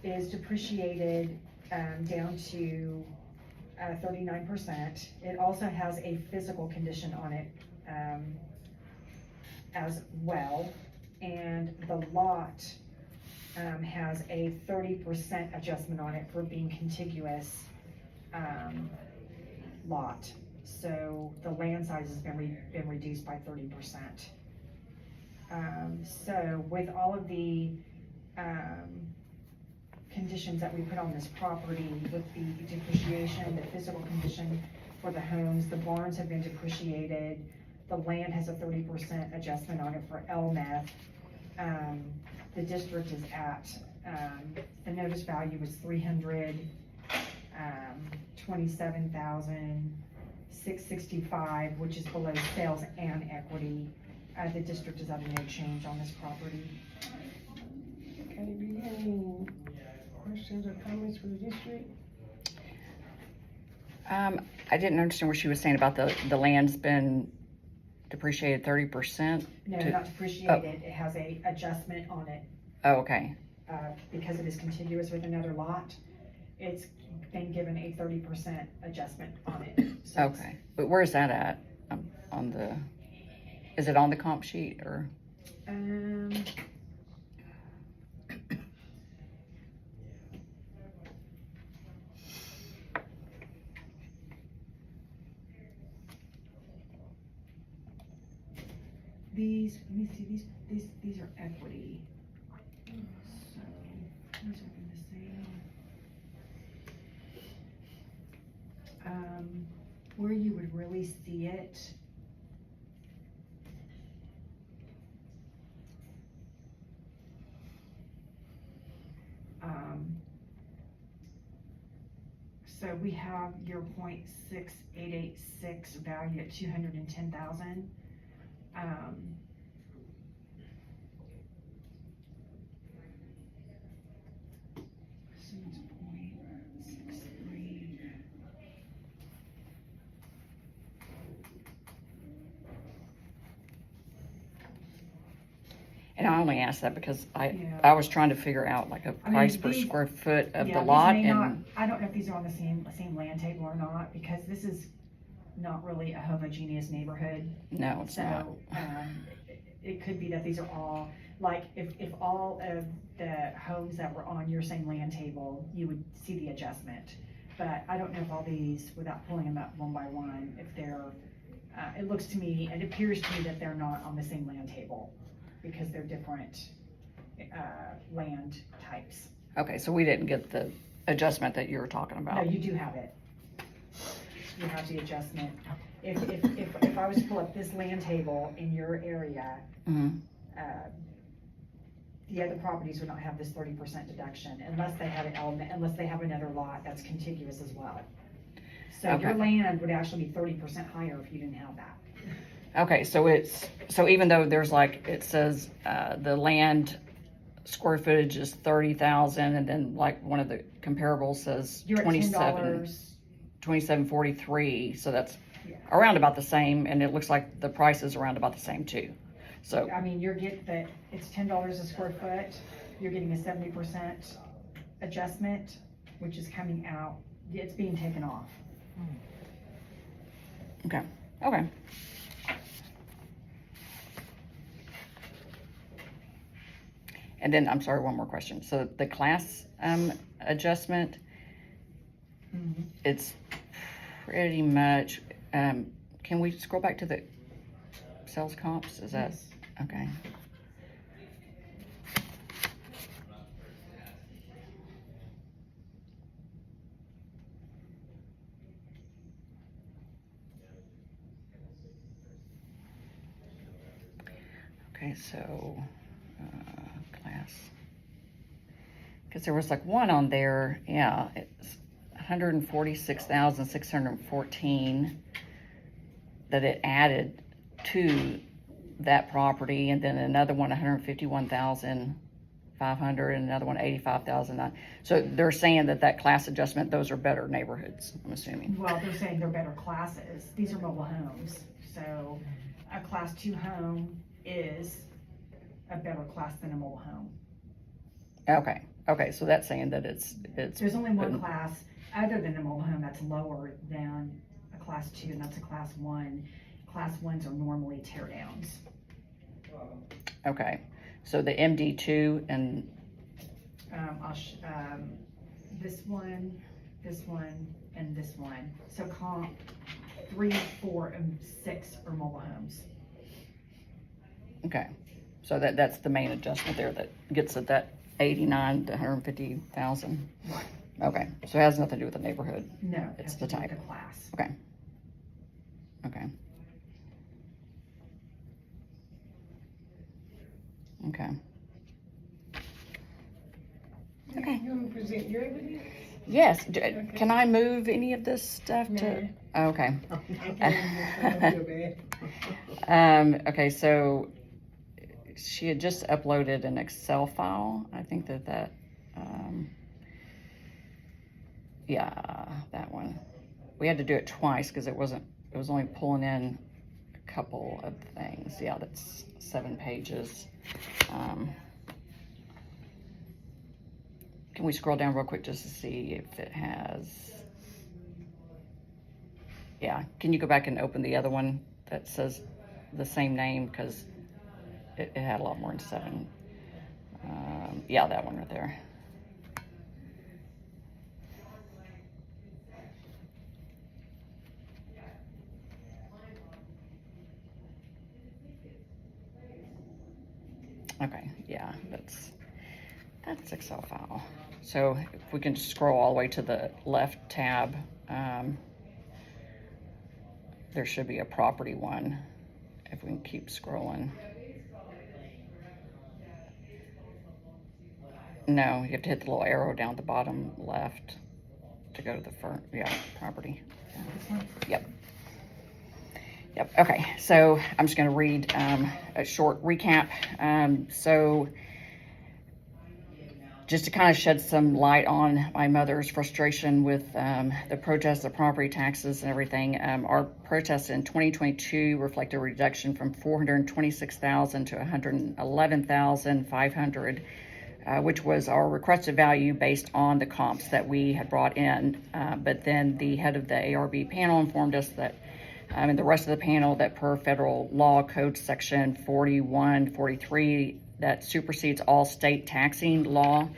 is depreciated down to 39%. It also has a physical condition on it as well. And the lot has a 30% adjustment on it for being contiguous lot. So the land size has been reduced by 30%. So with all of the conditions that we put on this property, with the depreciation, the physical condition for the homes, the barns have been depreciated, the land has a 30% adjustment on it for LMEF. The district is at, the notice value was $327,665, which is below sales and equity. The district is at a no change on this property. Okay, do you have any questions or comments for the district? I didn't understand what she was saying about the land's been depreciated 30%. No, not depreciated, it has a adjustment on it, Oh, okay. because it is contiguous with another lot. It's been given a 30% adjustment on it. So it's- Okay, but where's that at? On the, is it on the comp sheet or? These, let me see, these are equity. So, these are in the same. Where you would really see it. So we have your .6886 value at 210,000. So it's .63. And I only asked that because Yeah. I was trying to figure out like a I mean, price per these- square foot of Yeah, the these lot may not- and, I don't know if these are on the same land table or not, because this is not really a homogeneous neighborhood. no, it's not. So, it could be that these are all, like, if all of the homes that were on your same land table, you would see the adjustment. But I don't know if all these, without pulling them up one by one, if they're, it looks to me, it appears to me that they're not on the same land table, because they're different, land types. Okay, so we didn't get the adjustment that you were talking No, about. you do have it. You have the adjustment. If I was to pull up this land table in your area, Mhm. the other properties would not have this 30% deduction unless they have an element, unless they have another lot that's contiguous as well. So your Okay. land would actually be 30% higher if you didn't have that. Okay, so so even though there's like, it says, the land square footage is 30,000 and then like one of the comparables says You're at $10. 2743, so that's Yeah. around about the same, and it looks like the price is around about the same too. So, I mean, it's $10 a square foot, you're getting a 70% adjustment, which is coming out, it's being taken off. okay. And then, I'm sorry, one more question. So the class, adjustment, it's pretty much, can we scroll back to the sales comps? Is that, Yes. okay. Okay, so, class. Because there was like one on there, yeah, it's 146,614 that it added to that property, and then another one 151,500, and another one 85,000. So they're saying that class adjustment, those are better neighborhoods, I'm assuming. Well, they're saying they're better classes. These are mobile homes. So a class 2 home is a better class than a mobile home. Okay, Okay, so that's saying that it's. There's only one been- class, other than a mobile home, that's lower than a class 2, and that's a class 1. Class 1s are normally tear downs. Okay, so the MD2 and, This one, and this one. So comp 3, 4, and 6 are mobile homes. okay, so that's the main adjustment there that gets at that 89 to 150,000. Right. Okay, so it has nothing to do with the neighborhood. No, it It's has the to do with type. The class. Okay. Okay. Okay. Okay. You wanna present your evidence? Yes, can I move any of this stuff to? Okay. I don't feel bad. Okay, so she had just uploaded an Excel file. I think yeah, that one. We had to do it twice because it was only pulling in a couple of things. Yeah, that's 7 pages. Can we scroll down real quick just to see if it has? Yeah, can you go back and open the other one that says the same name, because it had a lot more than 7. Yeah, that one right there. Okay, yeah, that's Excel file. So if we can just scroll all the way to the left tab, there should be a property one, if we can keep scrolling. No, you have to hit the little arrow down at the bottom left to go to the front, yeah, property. Yep. Yep, okay, so I'm just gonna read a short recap. So just to kind of shed some light on my mother's frustration with the protests of property taxes and everything. Our protests in 2022 reflect a reduction from $426,000 to $111,500, which was our requested value based on the comps that we had brought in. But then the head of the ARB panel informed us that, and the rest of the panel, that per federal law code section 4143, that supersedes all state taxing law,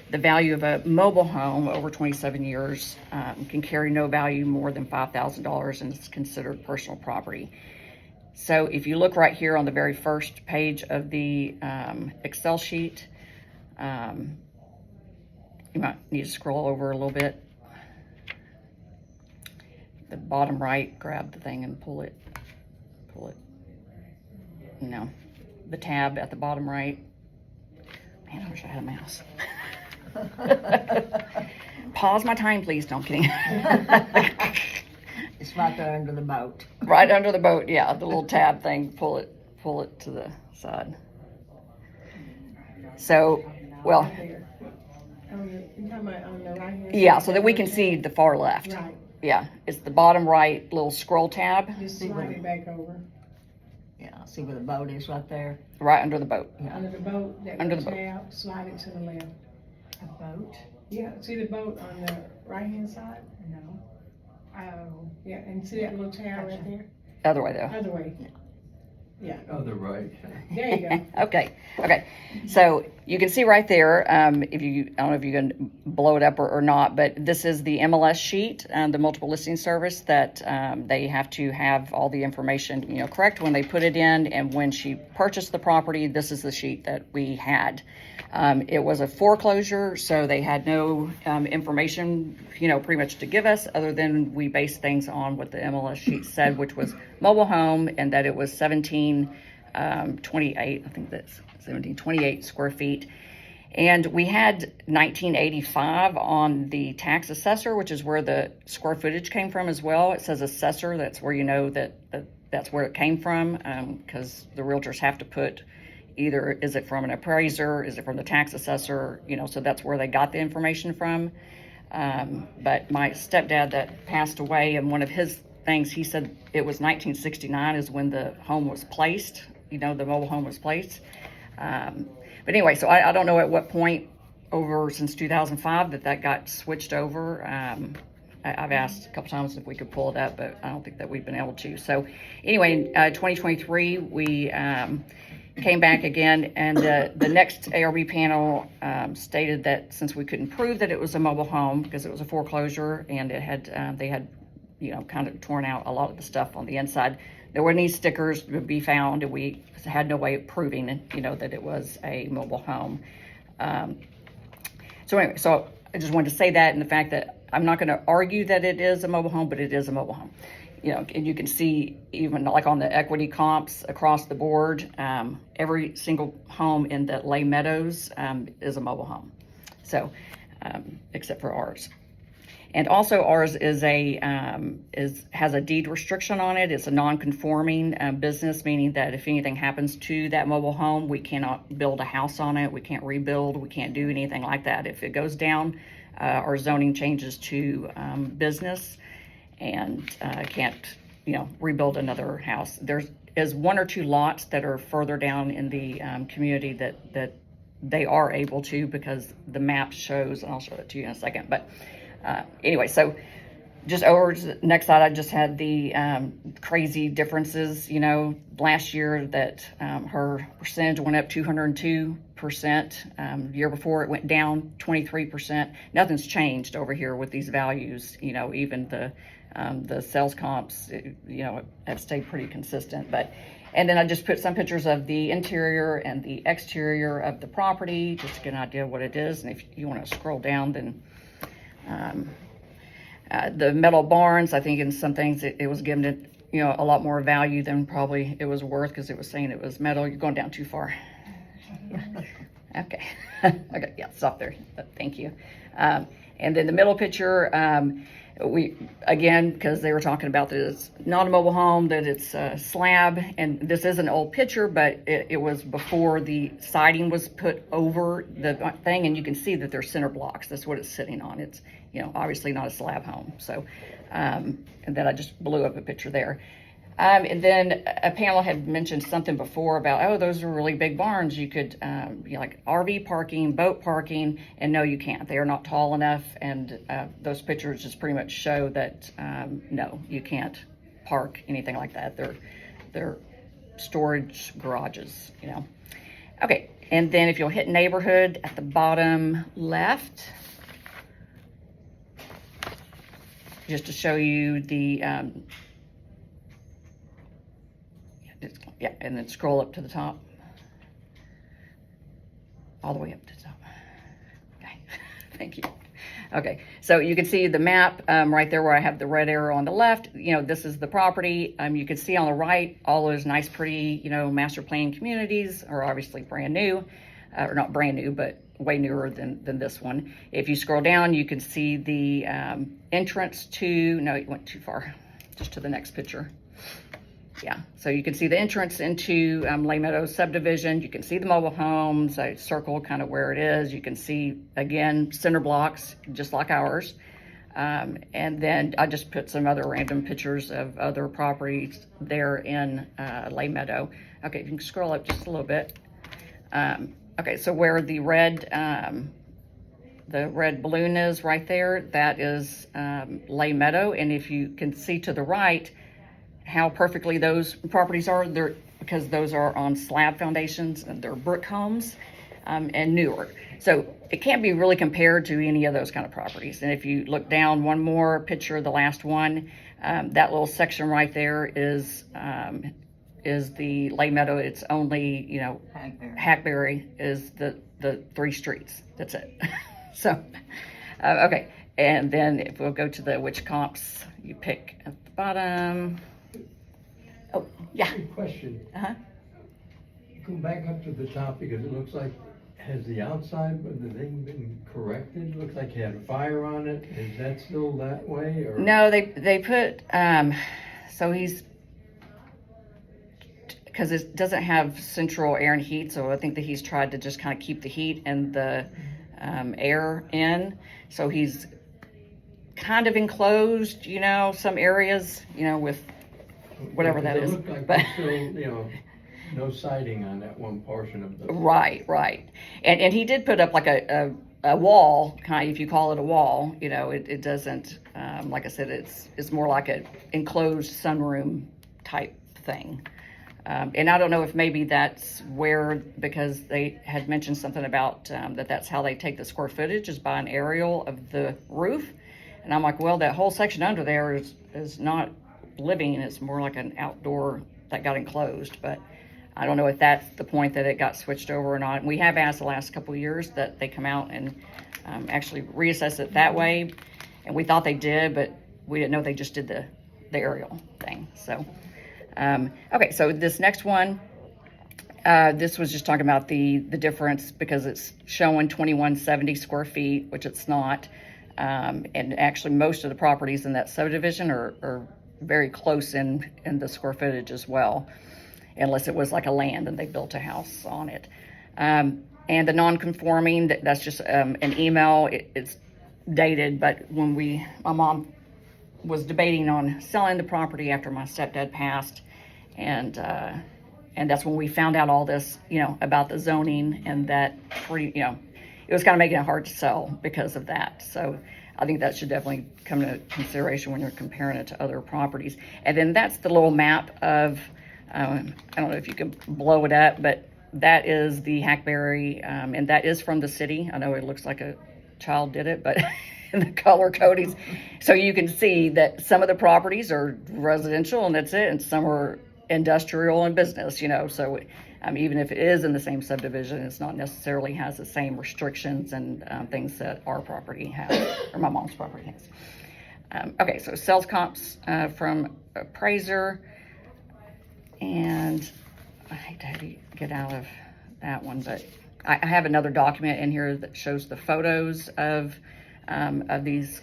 the value of a mobile home over 27 years can carry no value more than $5,000 and is considered personal property. So if you look right here on the very first page of the Excel sheet, you might need to scroll over a little bit. The bottom right, grab the thing and pull it. No, the tab at the bottom right. Man, I wish I had a mouse. Pause my time, please. No, I'm kidding. It's right there under the boat. Right under the boat, yeah, the little tab thing. Pull it to the side. So, well, You're talking about on the right-hand yeah, side? so that we can see the far left. Right, Yeah, it's the bottom right little scroll tab, just slide it back over. Yeah, see where the boat is right there? right under the boat. Under the boat, that Under the little boat. tab, slide it to the left. A boat? Yeah, see the boat on the right-hand side? No. Oh, yeah, and see that little tab right there? Other way though. Other way. Yeah, Other right. there you go. Okay. So you can see right there, if you, I don't know if you can blow it up or not, but this is the MLS sheet, the multiple listing service, that they have to have all the information, correct when they put it in. And when she purchased the property, this is the sheet that we had. It was a foreclosure, so they had no information, pretty much to give us, other than we based things on what the MLS sheet said, which was mobile home, and that it was 1728, I think that's 1728 square feet. And we had 1985 on the tax assessor, which is where the square footage came from as well. It says assessor, that's where you know that that's where it came from, because the realtors have to put either, is it from an appraiser, is it from the tax assessor, so that's where they got the information from. But my stepdad that passed away, and one of his things, he said it was 1969 is when the home was placed, the mobile home was placed. But anyway, so I don't know at what point over since 2005 that got switched over. I've asked a couple times if we could pull it up, but I don't think that we've been able to. So anyway, in 2023, we came back again, and the next ARB panel stated that since we couldn't prove that it was a mobile home because it was a foreclosure and it had they had kind of torn out a lot of the stuff on the inside, there weren't any stickers to be found, and we had no way of proving that it was a mobile home. So anyway, so I just wanted to say that, and the fact that I'm not going to argue that it is a mobile home, but it is a mobile home. And you can see even like on the equity comps across the board, every single home in the Lay Meadows is a mobile home. So, except for ours. And also ours is has a deed restriction on it. It's a non-conforming business, meaning that if anything happens to that mobile home, we cannot build a house on it. We can't rebuild. We can't do anything like that. If it goes down, our zoning changes to business, and can't rebuild another house. There is 1 or 2 lots that are further down in the community that they are able to, because the map shows, and I'll show it to you in a second. But anyway, so just over to the next slide, I just had the crazy differences. Last year that her percentage went up 202%. The year before it went down 23%. Nothing's changed over here with these values. Even the sales comps, have stayed pretty consistent. And then I just put some pictures of the interior and the exterior of the property, just to get an idea of what it is. And if you want to scroll down, then the metal barns, I think in some things it was given it, a lot more value than probably it was worth, because it was saying it was metal. You're going down too far. Okay. Okay, yeah, stop there. Thank you. And then the middle picture, we, again, because they were talking about that it's not a mobile home, that it's a slab, and this is an old picture, but it was before the siding was put over the thing, and you can see that there's center blocks. That's what it's sitting on. It's, obviously not a slab home. So, and then I just blew up a picture there. And then a panel had mentioned something before about, those are really big barns. You could, like RV parking, boat parking, and no, you can't. They are not tall enough, and those pictures just pretty much show that, no, you can't park anything like that. They're storage garages, Okay, and then if you'll hit neighborhood at the bottom left, just to show you the, and then scroll up to the top, all the way up to the top. Okay, thank you. Okay, so you can see the map right there where I have the red arrow on the left. This is the property. You can see on the right all those nice, pretty, master plan communities are obviously brand new, or not brand new, but way newer than this one. If you scroll down, you can see the entrance to, no, it went too far, just to the next picture. Yeah, so you can see the entrance into Lay Meadows subdivision. You can see the mobile homes. I circled kind of where it is. You can see, again, center blocks, just like ours. And then I just put some other random pictures of other properties there in Lay Meadow. Okay, you can scroll up just a little bit. Okay, so where the red balloon is right there, that is Lay Meadow. And if you can see to the right, how perfectly those properties are, they're because those are on slab foundations and they're brick homes and newer. So it can't be really compared to any of those kind of properties. And if you look down one more picture, the last one, that little section right there is the Lay Meadow. It's only, Hackberry is the 3 streets. That's it. So, okay. And then if we'll go to the which comps you pick at the bottom. Oh, yeah. Good question. Uh-huh. Go back up to the top, because it looks like, has the outside of the thing been corrected? It looks like you had a fire on it. Is that still that way? Or? No, they put, so he's, because it doesn't have central air and heat, so I think that he's tried to just kind of keep the heat and the air in. So he's kind of enclosed, some areas, with whatever that is. Like but still, no siding on that one portion of the. Right. And he did put up like a a wall, kind of, if you call it a wall, you know, it doesn't, like I said, it's more like an enclosed sunroom type thing. And I don't know if maybe that's where, because they had mentioned something about that's how they take the square footage, is by an aerial of the roof. And I'm like, well, that whole section under there is not living, it's more like an outdoor that got enclosed. But I don't know if that's the point that it got switched over or not. And we have asked the last couple of years that they come out and actually reassess it that way. And we thought they did, but we didn't know they just did the aerial thing. So, okay, so this next one, this was just talking about the difference, because it's showing 2170 square feet, which it's not. And actually most of the properties in that subdivision are very close in the square footage as well, unless it was like a land and they built a house on it. And the non-conforming, that's just an email. It's dated, but when my mom was debating on selling the property after my stepdad passed, and that's when we found out all this, you know, about the zoning, and that, you know, it was kind of making it hard to sell because of that. So I think that should definitely come into consideration when you're comparing it to other properties. And then that's the little map of, I don't know if you can blow it up, but that is the Hackberry, and that is from the city. I know it looks like a child did it, but the color codings. So you can see that some of the properties are residential and that's it, and some are industrial and business, you know. So even if it is in the same subdivision, it's not necessarily has the same restrictions and things that our property has, or my mom's property has. Okay, so sales comps from appraiser, and I hate to have you get out of that one, but I have another document in here that shows the photos of these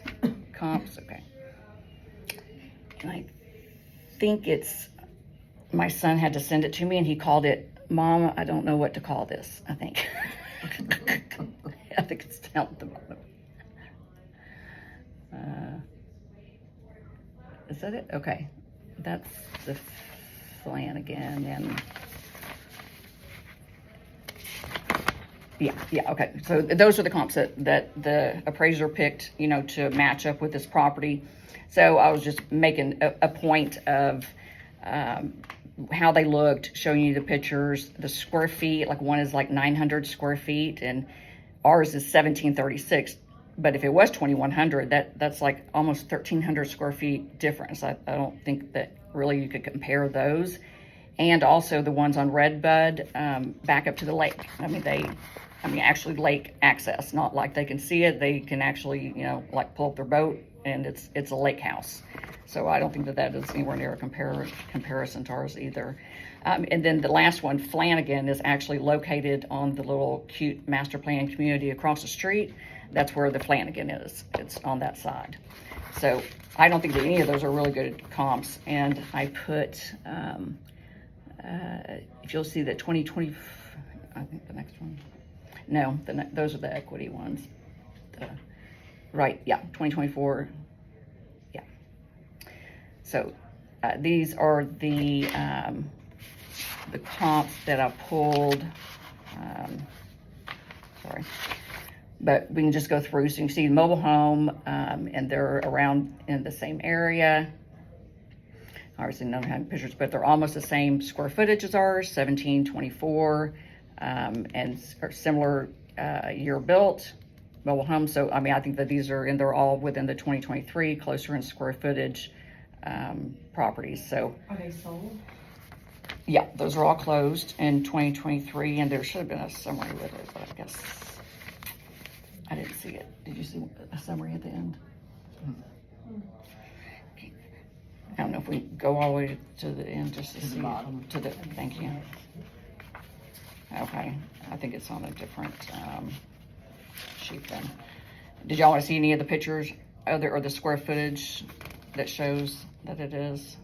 comps. Okay, and I think my son had to send it to me, and he called it, Mom, I don't know what to call this, I think. I think it's down at the bottom. Is that it? Okay. That's the Flanagan, and yeah, okay. So those are the comps that the appraiser picked, you know, to match up with this property. So I was just making a point of how they looked, showing you the pictures, the square feet. Like one is like 900 square feet, and ours is 1736. But if it was 2100, that's like almost 1300 square feet difference. I don't think that really you could compare those. And also the ones on Redbud, back up to the lake. I mean, actually lake access, not like they can see it. They can actually, you know, like pull up their boat, and it's a lake house. So I don't think that is anywhere near a comparison to ours either. And then the last one, Flanagan, is actually located on the little cute master plan community across the street. That's where the Flanagan is. It's on that side. So I don't think that any of those are really good comps. And I put, if you'll see that 2020, I think the next one. No, those are the equity ones. Right, yeah, 2024. Yeah. So these are the comps that I pulled. Sorry. But we can just go through. So you can see mobile home, and they're around in the same area. Obviously, none have pictures, but they're almost the same square footage as ours, 1724, and are similar year built mobile homes. So, I mean, I think that they're all within the 2023, closer in square footage properties. So, Are they sold? yeah, those are all closed in 2023, and there should have been a summary with it, but I guess I didn't see it. Did you see a summary at the end? I don't know if we go all the way to the end just to see thank you. Okay, I think it's on a different sheet then. Did y'all want to see any of the pictures or the square footage that shows that it is?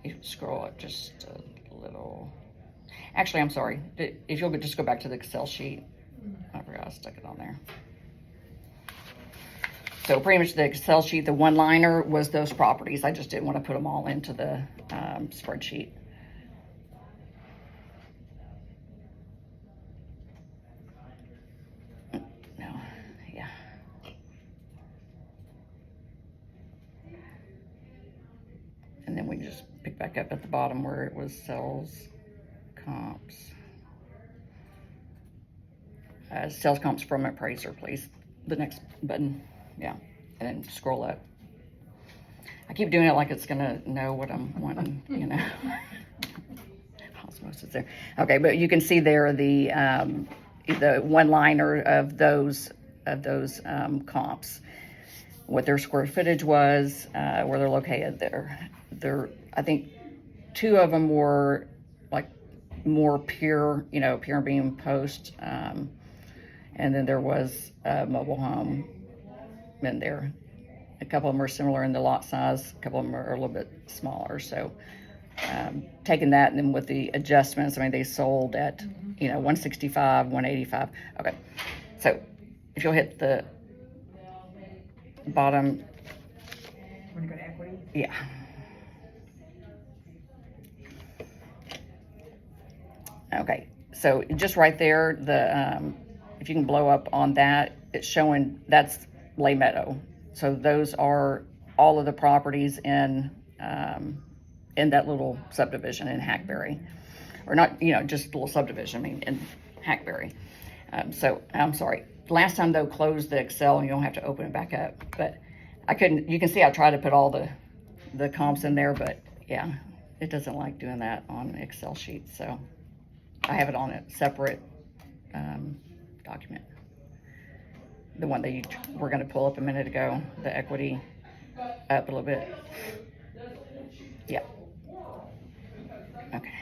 You scroll up just a little. Actually, I'm sorry. If you'll just go back to the Excel sheet. I forgot I stuck it on there. So pretty much the Excel sheet, the one-liner was those properties. I just didn't want to put them all into the spreadsheet. back up at the bottom where it was sales comps. Sales comps from appraiser, please. The next button, yeah, and then scroll up. I keep doing it like it's gonna know what I'm wanting, you know. Osmosis there. Okay, but you can see there the one-liner of those comps, what their square footage was, where they're located. They're I think 2 of them were like more pure, you know, pure beam post, and then there was a mobile home in there. A couple of them are similar in the lot size. A couple of them are a little bit smaller. So taking that and then with the adjustments, I mean, they sold at, you know, 165, 185. Okay. So if you'll hit the bottom. Want to go to equity? Yeah. Okay. So just right there, if you can blow up on that, it's showing that's Lay Meadow. So those are all of the properties in that little subdivision in Hackberry, or not, you know, just a little subdivision. I mean, in Hackberry. So I'm sorry. Last time though closed the Excel, and you don't have to open it back up. But I couldn't. You can see I tried to put all the comps in there, but yeah, it doesn't like doing that on an Excel sheet. So I have it on a separate document. The one that you were going to pull up a minute ago, the equity, up a little bit. Yeah. Okay.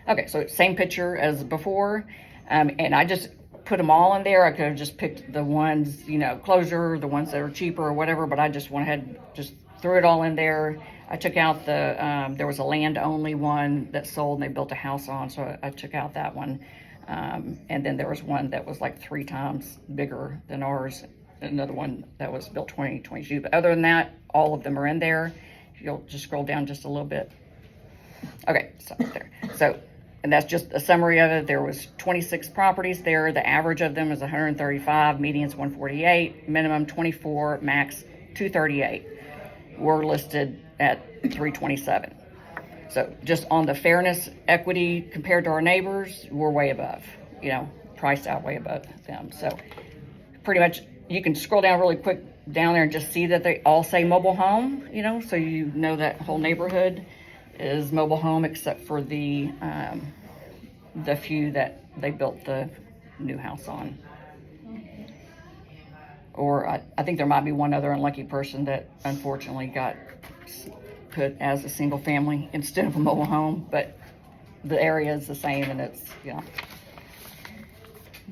Okay, so same picture as before, and I just put them all in there. I could have just picked the ones, you know, closer, the ones that are cheaper or whatever, but I just went ahead and just threw it all in there. I took out there was a land-only one that sold and they built a house on, so I took out that one. And then there was one that was like 3 times bigger than ours, another one that was built 2022. But other than that, all of them are in there. If you'll just scroll down just a little bit. Okay, so there. So, and that's just a summary of it. There was 26 properties there. The average of them is 135, median's 148, minimum 24, max 238. We're listed at 327. So just on the fairness equity compared to our neighbors, we're way above, you know, priced out way above them. So pretty much you can scroll down really quick down there and just see that they all say mobile home, you know, so you know that whole neighborhood is mobile home except for the few that they built the new house on. Or I think there might be one other unlucky person that unfortunately got put as a single family instead of a mobile home, but the area is the same and it's, you know,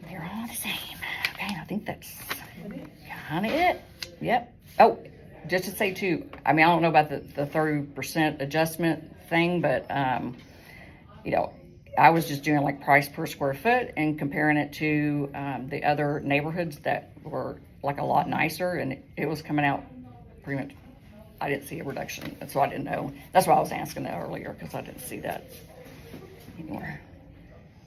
they're all the same. Okay, I think that's kind of it. Yep. Oh, just to say too, I mean, I don't know about the 30% adjustment thing, but you know, I was just doing like price per square foot and comparing it to the other neighborhoods that were like a lot nicer, and it was coming out pretty much. I didn't see a reduction, and so I didn't know. That's why I was asking that earlier, because I didn't see that anymore.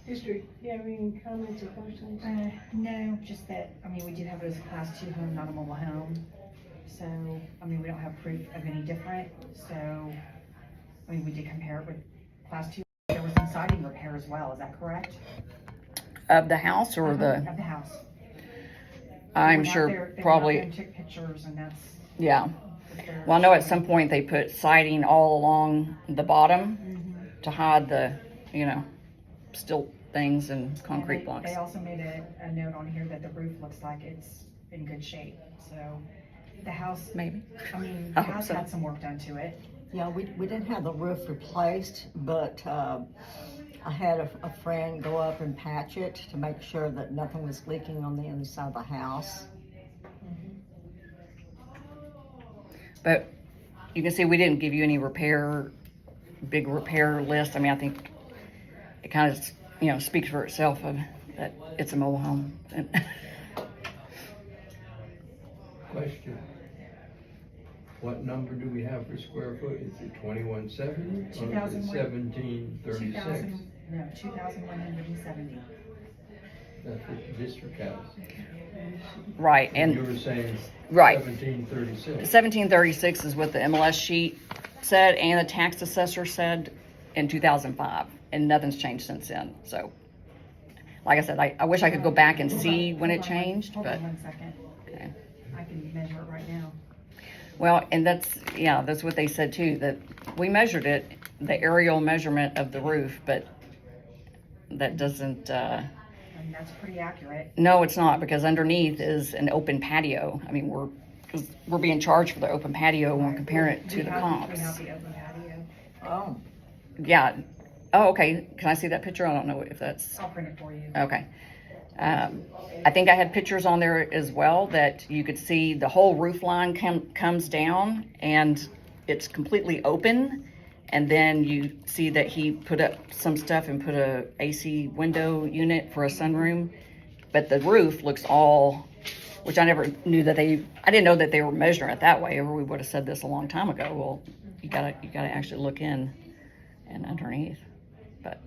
District, you have any comments or questions? No, just that, I mean, we did have it as a class 2 home, not a mobile home. So, I mean, we don't have proof of any different. So, I mean, we did compare it with class 2. There was some siding repair as well, is that correct? Of the house or Of the? the house. I'm They went out sure there- they went out probably. there and took pictures, and that's. Yeah. Well, I know at some point they put siding all along the bottom to hide the, you know, stilt things and concrete And blocks. They also made a note on here that the roof looks like it's in good shape. So the house, Maybe. I mean, I the hope house so. had some work done to it. Yeah, we didn't have the roof replaced, but I had a friend go up and patch it to make sure that nothing was leaking on the inside of the house. But you can see we didn't give you any big repair list. I mean, I think it kind of, you know, speaks for itself of that it's a mobile home. Question. What number do we have for square foot? Is it 2170 or is it 2001. 1736? 2,170. That's what the district has. Right, And and you were saying right. 1736. 1736 is with the MLS sheet, said and the tax assessor said in 2005, and nothing's changed since then. So, like I said, I wish I could go back and see when it changed, Hold but on 1 second. okay. I can measure it right now. Well, and that's what they said too, that we measured it, the aerial measurement of the roof, but that doesn't, And that's pretty accurate. no, it's not, because underneath is an open patio. I mean, because we're being charged for the open patio when we're comparing it to We the have comps. the open patio. Oh, Yeah. Oh, okay. Can I see that picture? I don't know if that's, I'll print it for you. okay. I think I had pictures on there as well that you could see the whole roof line comes down and it's completely open. And then you see that he put up some stuff and put a AC window unit for a sunroom. But the roof looks all, which I never knew that I didn't know that they were measuring it that way, or we would have said this a long time ago. Well, you gotta actually look in and underneath. But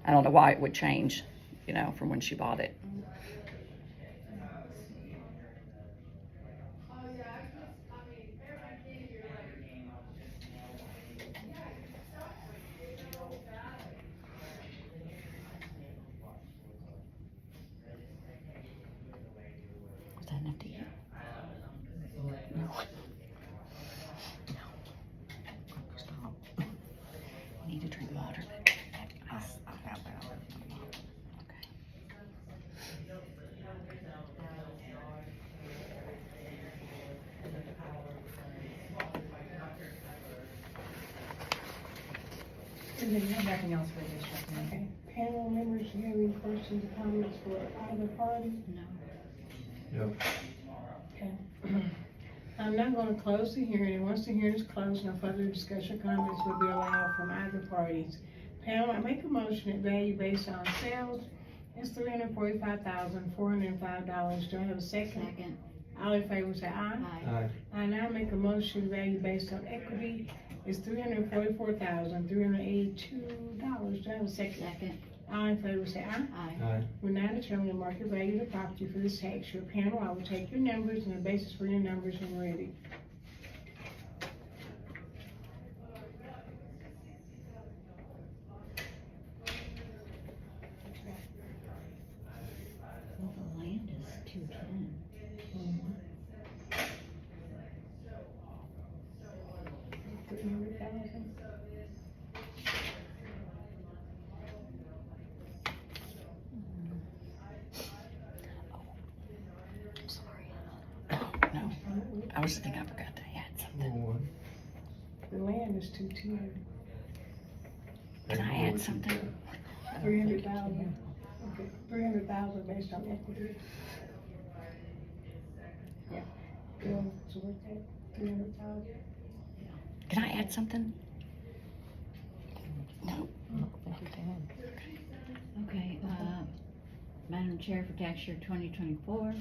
I don't know why it would change, from when she bought it. Was that enough to eat? No. Stop. You need to drink water. I'll have that. Okay. And then you have nothing else for the district, okay? Okay. Panel members, do you have any questions or comments for either party? No. Yep. Okay. I'm not gonna close the hearing, and once the hearing is closed, no further discussion or comments will be allowed from either parties. Panel, I make a motion that value based on sales is $345,405. Do I have a second? Second. All in favor say aye. Aye. Aye. I now make a motion value based on equity is $344,382. Do I have a second? Second. All in favor say aye. Aye. Aye. We now determine the market value of the property for this tax year. Panel, I will take your numbers and the basis for your numbers when ready. Well, the land is 210. 300,000. No, I was thinking I forgot to add something. The land is 210. Can I add something? 300,000. Okay, 300,000 based on equity. Yeah. Bill, so what's that? 300,000. Can I add something? No. Okay, Madam Chair, for tax year 2024,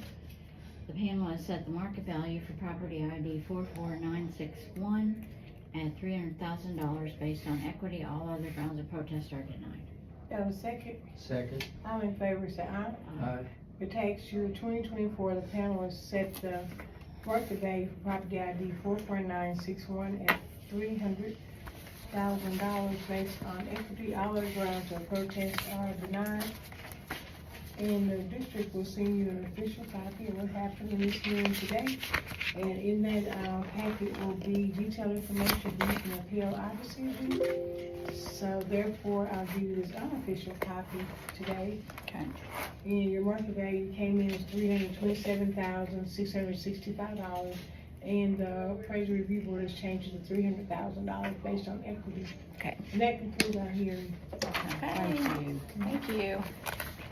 the panel has set the market value for property ID 44961 at $300,000 based on equity. All other grounds of protest are denied. Got a second? Second. All in favor say aye. Aye. For tax year 2024, the panel has set the market value for property ID 44961 at $300,000 based on equity. All other grounds of protest are denied. And the district will send you an official copy of what happened in this hearing today. And in that packet will be detailed information that you can appeal our decision. So therefore, I'll give you this unofficial copy today. Okay. And your market value came in as $327,665. And the appraisal review board has changed it to $300,000 based on equity. Okay. And that concludes our hearing. Thank you. Thank you.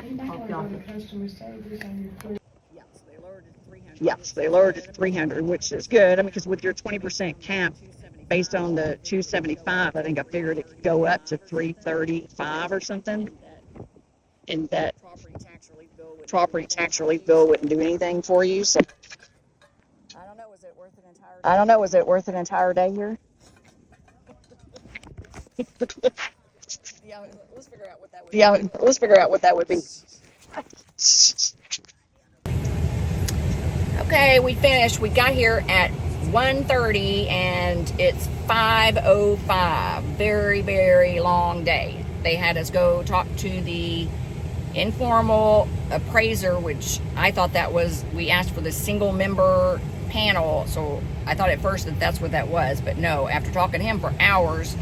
Anybody want to go to customer service on your clerk? Yes, they lowered it to 300, which is good. I mean, because with your 20% cap, based on the 275, I think I figured it could go up to 335 or something. And that property tax relief bill wouldn't do anything for you. So I don't know, was it worth an entire day here? Yeah, let's figure out what that would be. Okay, we finished. We got here at 1:30 and it's 5:05. Very, very long day. They had us go talk to the informal appraiser, which I thought that was, we asked for the single member panel, so I thought at first that that's what that was, but no, after talking to him for hours,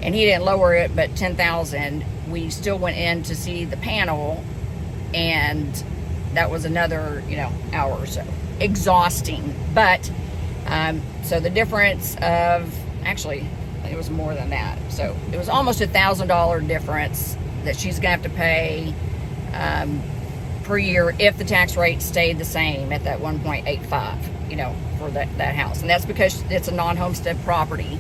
and he didn't lower it but 10,000, we still went in to see the panel, and that was another, hour or so. Exhausting. But so the difference of, actually it was more than that, so it was almost $1,000 difference that she's gonna have to pay per year if the tax rate stayed the same at that 1.85, for that house. And that's because it's a non-homestead property.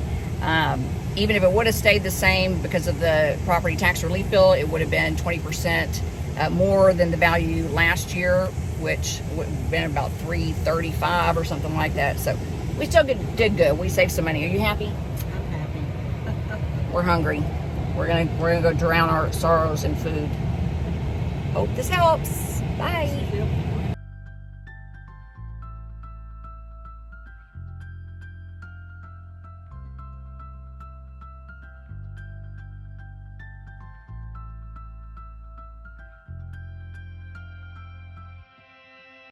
Even if it would have stayed the same because of the property tax relief bill, it would have been 20% more than the value last year, which would have been about $335 or something like that. So we still did good. We saved some money. Are you happy? I'm happy. We're hungry. We're gonna go drown our sorrows in food. Hope this helps. Bye.